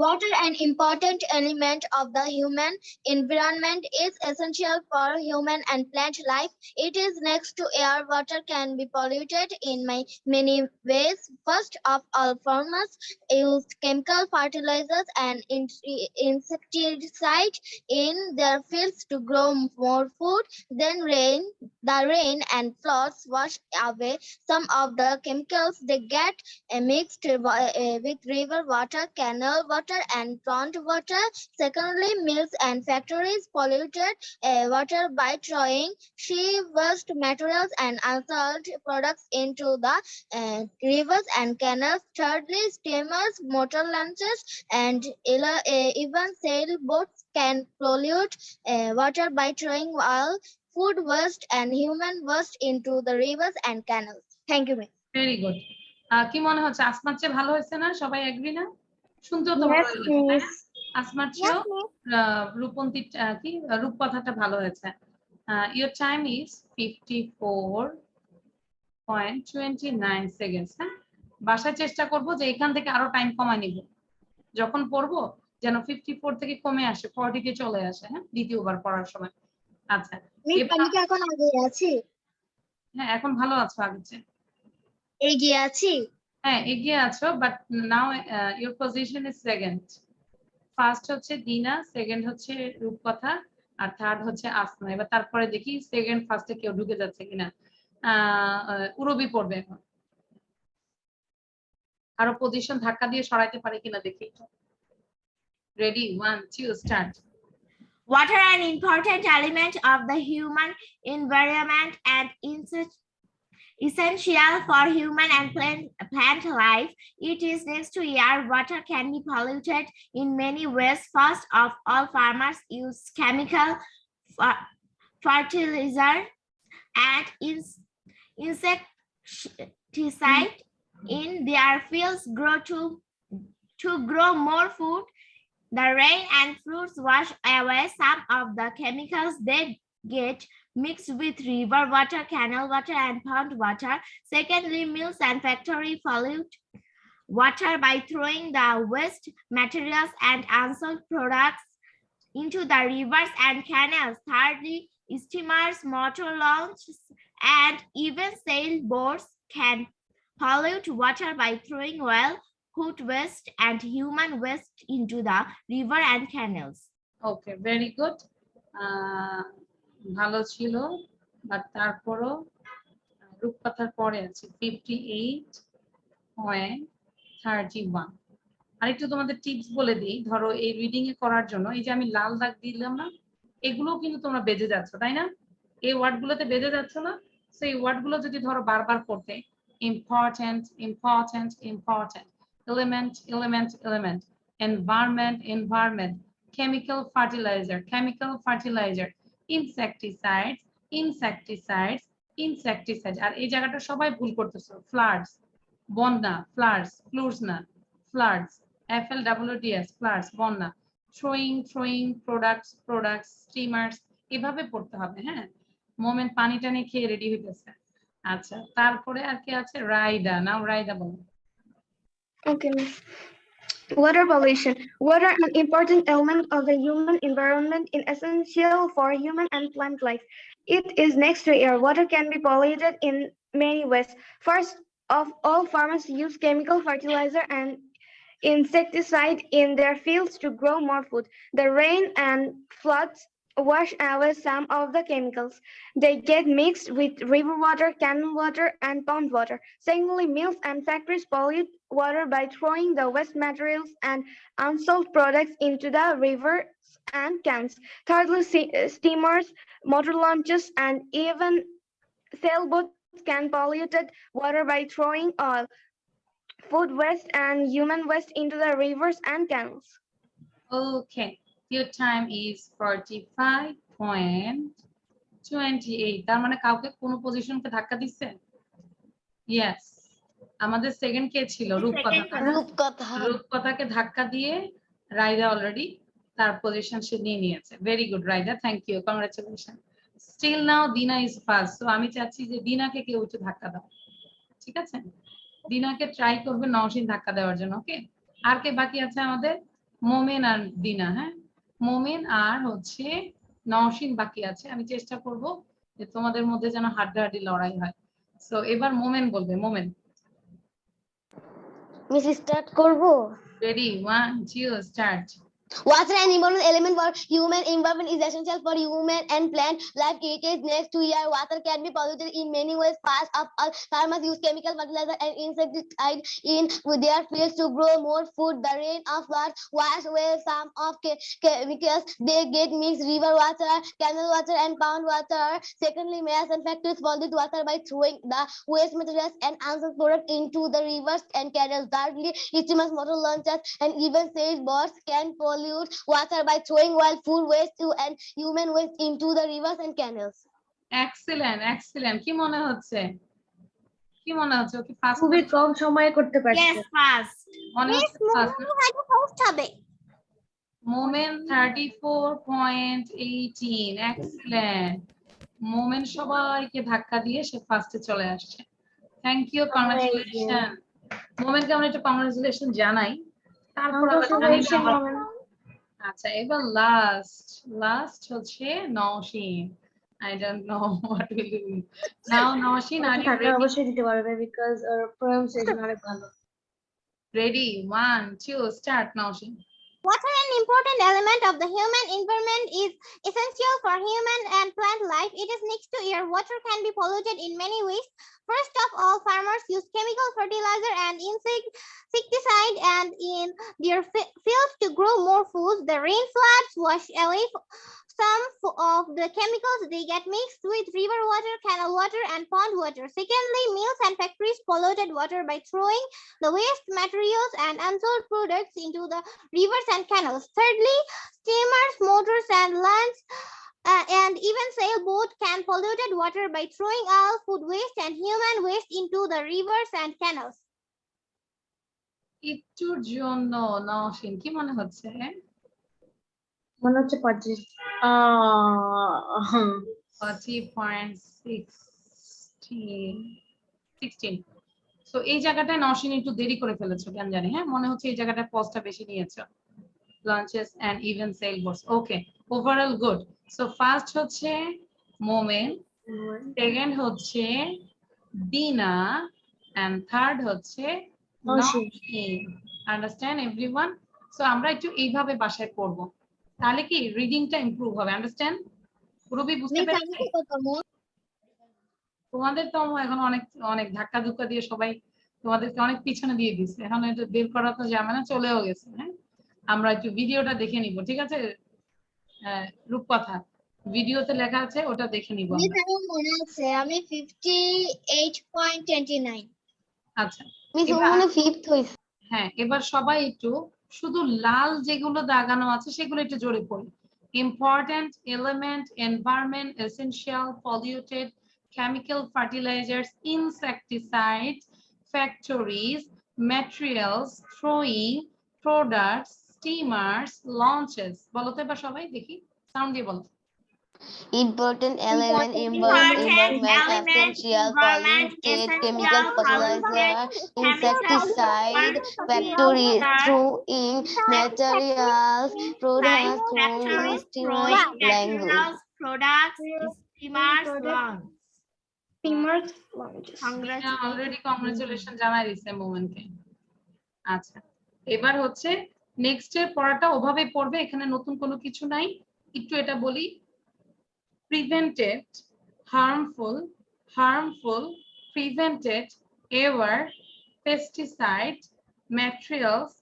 water, an important element of the human environment, is essential for human and plant life. It is next to air. Water can be polluted in many ways. First of all, farmers use chemical fertilizers and insecticides in their fields to grow more food. Then the rain and floods wash away some of the chemicals. They get mixed with river water, canal water, and pond water. Secondly, mills and factories polluted water by throwing waste materials and unsold products into the rivers and canals. Thirdly, steamers, motor launches, and even sailboats can pollute water by throwing all food waste and human waste into the rivers and canals. Thank you, ma'am. Very good. কি মনে হচ্ছে আসমার চেয়ে ভালো হয়েছে না? সবাই agri না? শুনতেও তো ভালো Yes, লাগছে, তাই না? miss. আসমার Yes, চেয়েও ma'am. রূপন্তী কি রূপকথাটা ভালো হয়েছে। Your time is 54.29 seconds, হ্যাঁ? বাসায় চেষ্টা করব যে এখান থেকে আরো টাইম কমায় নিব, যখন পড়বো যেন 54 থেকে কমে আসে, 40 তে চলে আসে, হ্যাঁ, দ্বিতীয়বার পড়ার সময়। আচ্ছা, মিস আমি কি এখন আগে আছি? হ্যাঁ এখন ভালো আছো আগের চেয়ে। এগিয়ে আছি? হ্যাঁ এগিয়ে আছো, but now your position is second. First হচ্ছে দিনা, সেকেন্ড হচ্ছে রূপকথা, আর থার্ড হচ্ছে আসমা। এবার তারপরে দেখি সেকেন্ড ফার্স্টে কেউ ঢুকে যাচ্ছে কিনা। উরবি পড়বে এখন। আরো পজিশন ধাক্কা দিয়ে সরাইতে পারে কিনা দেখি। Ready, 1 2 start. Water, an important element of the human environment and essential for human and plant life. It is next to air. Water can be polluted in many ways. First of all, farmers use chemical fertilizer and insecticide in their fields to grow more food. The rain and floods wash away some of the chemicals. They get mixed with river water, canal water, and pond water. Secondly, mills and factories pollute water by throwing the waste materials and unsold products into the rivers and canals. Thirdly, steamers, motor launches, and even sailboats can pollute water by throwing oil, food waste, and human waste into the river and canals. Okay, very good. ভালো ছিল, but তারপরও রূপকথার পরে আছে 58.31। আরেকটু তোমাদের tips বলে দিই। ধরো এই রিডিং এ করার জন্য এই যে আমি লাল দাগ দিলাম না, এগুলোও কিন্তু তোমরা বেজে যাচ্ছ, তাই না? এই ওয়ার্ড গুলোতে বেজে যাচ্ছ না? সেই ওয়ার্ড গুলো যদি ধরো বারবার পড়তে, important important important, element element element, environment environment, chemical fertilizer chemical fertilizer, insecticides insecticides insecticides। আর এই জায়গাটা সবাই ভুল করতেছো। ফ্লাডস, বন্যা, ফ্লাডস, ফ্লুডস না, ফ্লাডস, FLWDS, ফ্লাডস, বন্যা। throwing products steamers, এভাবে পড়তে হবে, হ্যাঁ? মোমেন্ট পানি টানি খেয়ে রেডি হইতেছে। আচ্ছা, তারপরে আর কি আছে? রাইদা। নাও রাইদা বলো। Okay, miss. Water pollution. Water, an important element of the human environment, is essential for human and plant life. It is next to air. Water can be polluted in many ways. First of all, farmers use chemical fertilizer and insecticide in their fields to grow more food. The rain and floods wash away some of the chemicals. They get mixed with river water, canal water, and pond water. Secondly, mills and factories pollute water by throwing the waste materials and unsold products into the rivers and canals. Thirdly, steamers, motor launches, and even sailboats can pollute water by throwing oil, food waste, and human waste into the rivers and canals. Okay, your time is 45.28. তার মানে কাউকে কোনো পজিশনকে ধাক্কা দিচ্ছে? Yes, আমাদের second কে ছিল? রূপকথা। রূপকথাকে ধাক্কা দিয়ে রাইদা অলরেডি তার পজিশন সে নিয়ে নিয়েছে। Very good Raida, thank you, congratulation. Still now Dina is first, so আমি চাচ্ছি যে দিনাকে কেউ একটু ধাক্কা দাও, ঠিক আছে? দিনাকে ট্রাই করবে নওশিন ধাক্কা দেওয়ার জন্য। ওকে, আর কে বাকি আছে আমাদের? মোমেন আর দিনা। হ্যাঁ, মোমেন আর হচ্ছে নওশিন বাকি আছে। আমি চেষ্টা করব যে তোমাদের মধ্যে যেন হাড্ডাহাড্ডি লড়াই হয়। সো এবার মোমেন বলবে। মোমেন, মিস স্টার্ট করব। Ready? 1 2 start. Water an important element for human environment is essential for human and plant life. It is next to air. Water can be polluted in many ways. First of all, farmers use chemical fertilizer and insecticide in their fields to grow more food. The rain of floods wash away some of chemicals. They get mixed river water, canal water, and pond water. Secondly, mills and factories pollute water by throwing the waste materials and unsold products into the rivers and canals. Thirdly, steamers, motor launches, and even sailboats can pollute water by throwing wild food waste and human waste into the rivers and canals. Excellent, excellent. কি মনে হচ্ছে? কি মনে হচ্ছে? ওকে fast খুবই কম সময়ে করতে পারছে। Yes, fast. মনে Miss হচ্ছে ফাস্ট। মোমেন ফার্স্ট হবে। মোমেন 34.18, এক্সেলেন্ট। মোমেন সবাইকে ধাক্কা দিয়ে সে ফার্স্টে চলে আসছে। Thank you, congratulation. মোমেনকে আমরা একটু কংগ্রাচুলেশন জানাই, তারপর আমরা জানি না আবার। আচ্ছা, এবার লাস্ট হচ্ছে Nowshin. I don't know what will you do. Now Nowshin, are you ready? অবশ্যই দিতে পারবে বিকজ ওর প্রনাউন্সিয়েশন অনেক ভালো। Ready? 1 2 start, Nowshin. Water, an important element of the human environment, is essential for human and plant life. It is next to air. Water can be polluted in many ways. First of all, farmers use chemical fertilizer and insecticide and in their fields to grow more food. The rain floods wash away some of the chemicals. They get mixed with river water, canal water, and pond water. Secondly, mills and factories polluted water by throwing the waste materials and unsold products into the rivers and canals. Thirdly, steamers, motors, and lands and even sailboats can pollute water by throwing all food waste and human waste into the rivers and canals. একটুর জন্য নওশিন কি মনে হচ্ছে? মনে হচ্ছে 25 16. So এই জায়গাটায় নওশিন একটু দেরি করে ফেলেছো কেন জানি। হ্যাঁ, মনে হচ্ছে এই জায়গাটায় পজটা বেশি নিয়েছো। Launches and even sailboats. Okay, overall good. So first হচ্ছে মোমেন, সেকেন্ড হচ্ছে দিনা, and থার্ড হচ্ছে নওশিন। Understand everyone? So আমরা একটু এইভাবে বাসায় পড়বো, তাহলে কি রিডিংটা ইমপ্রুভ হবে। আন্ডারস্ট্যান্ড? পুরোপুরি বুঝতে পেরেছি? তোমাদের তো এখন অনেক অনেক ধাক্কা ধুক্কা দিয়ে সবাই তোমাদেরকে অনেক পিছনে দিয়ে দিচ্ছে। এখন এটা বের করা তো যাবে না, চলেও গেছে। হ্যাঁ, আমরা একটু ভিডিওটা দেখে নিব, ঠিক আছে? রূপকথা ভিডিওতে লেখা আছে, ওটা দেখে নিব আমরা। মনে আছে আমি 58.29। আচ্ছা, মিস ওখানে ফিফথ হইছে। হ্যাঁ, এবার সবাই একটু শুধু লাল যেগুলো দাগানো আছে সেগুলো একটু জোরে পড়ি। Important element, environment, essential, polluted, chemical fertilizers, insecticides, factories, materials, throwing, products, steamers, launches. বলো তো এবার সবাই, দেখি সাউন্ড দিয়ে বলো। Important element, environment, essential, polluted, chemical fertilizer, insecticide, factory, throwing, materials, products, Factories, steamers, language. products, steamers, launch. Steamers, launches. Already congratulation জানাই দিছে মোমেনকে। আচ্ছা, এবার হচ্ছে নেক্সট এর পড়াটা ওভাবে পড়বে, এখানে নতুন কোনো কিছু নাই। একটু এটা বলি, prevented, harmful, prevented, ever, pesticide, materials,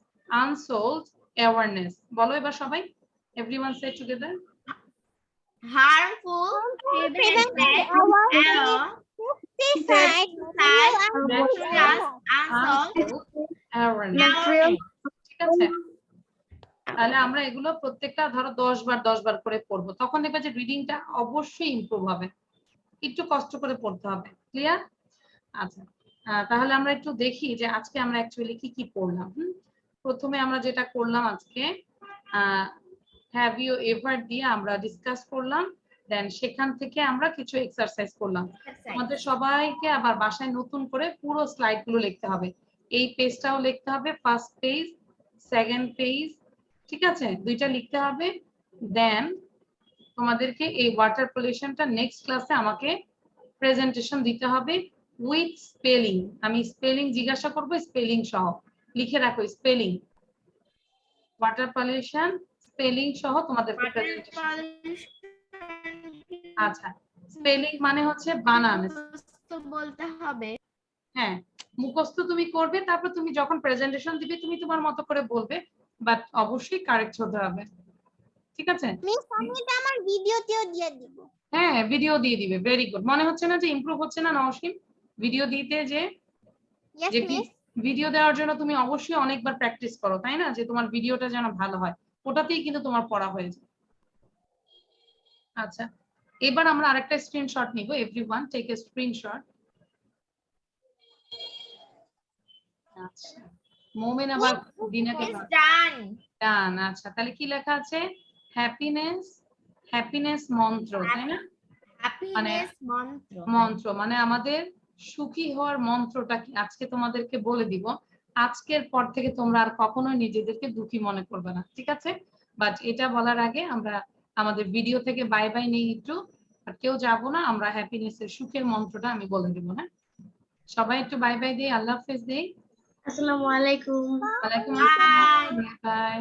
unsold, awareness. বলো এবার সবাই, everyone say together. Harmful, prevented, error, Pesticide, materials, unsold, awareness. ঠিক আছে, তাহলে আমরা এগুলো প্রত্যেকটা ধরো 10 বার করে পড়বো, তখন দেখবে যে রিডিংটা অবশ্যই ইমপ্রুভ হবে। একটু কষ্ট করে পড়তে হবে, ক্লিয়ার? আচ্ছা, তাহলে আমরা একটু দেখি যে আজকে আমরা অ্যাকচুয়ালি কি কি পড়লাম। প্রথমে আমরা যেটা করলাম আজকে হ্যাভ ইউ এভার দিয়ে আমরা ডিসকাস করলাম দেন সেখান থেকে আমরা কিছু এক্সারসাইজ করলাম। আমাদের সবাইকে আবার বাসায় নতুন করে পুরো স্লাইড গুলো লিখতে হবে। এই পেজটাও লিখতে হবে, ফার্স্ট পেজ, সেকেন্ড পেজ, ঠিক আছে, দুইটা লিখতে হবে। দেন তোমাদেরকে এই ওয়াটার পলিউশনটা নেক্সট ক্লাসে আমাকে প্রেজেন্টেশন দিতে হবে উইথ স্পেলিং। আমি স্পেলিং জিজ্ঞাসা করবো, স্পেলিং সহ লিখে রাখো। স্পেলিং, ওয়াটার পলিউশন স্পেলিং সহ তোমাদেরকে প্রেজেন্টেশন। আচ্ছা, স্পেলিং মানে হচ্ছে বানান বলতে হবে। হ্যাঁ, মুখস্থ তুমি করবে, তারপর তুমি যখন প্রেজেন্টেশন দিবে তুমি তোমার মতো করে বলবে, বাট অবশ্যই কারেক্ট হতে হবে, ঠিক আছে? মিস আমি এটা আমার ভিডিওতেও দিয়ে দিব। হ্যাঁ, ভিডিও দিয়ে দিবে। Very good. মনে হচ্ছে না যে ইমপ্রুভ হচ্ছে না নওশিন ভিডিও দিতে? যে ইয়েস মিস। ভিডিও দেওয়ার জন্য তুমি অবশ্যই অনেকবার প্র্যাকটিস করো, তাই না? যে তোমার ভিডিওটা যেন ভালো হয়, ওটাতেই কিন্তু তোমার পড়া হয়ে যায়। আচ্ছা, এবার আমরা আরেকটা স্ক্রিনশট নিব। Everyone take a screenshot. আচ্ছা, মোমেন আবার দিনাকে ডান। আচ্ছা, তাহলে কি লেখা আছে? হ্যাপিনেস, হ্যাপিনেস মন্ত্র, তাই না? হ্যাপিনেস মন্ত্র, মন্ত্র মানে আমাদের সুখী হওয়ার মন্ত্রটা কি আজকে তোমাদেরকে বলে দিব। আজকের পর থেকে তোমরা আর কখনোই নিজেদেরকে দুঃখী মনে করবে না, ঠিক আছে? বাট এটা বলার আগে আমরা আমাদের ভিডিও থেকে বাই বাই নেই একটু, আর কেউ যাবো না, আমরা হ্যাপিনেসের সুখের মন্ত্রটা আমি বলে দিব। হ্যাঁ, সবাই একটু বাই বাই দেই, আল্লাহ হাফেজ দেই। আসসালামু আলাইকুম। ওয়ালাইকুম আসসালাম, বাই।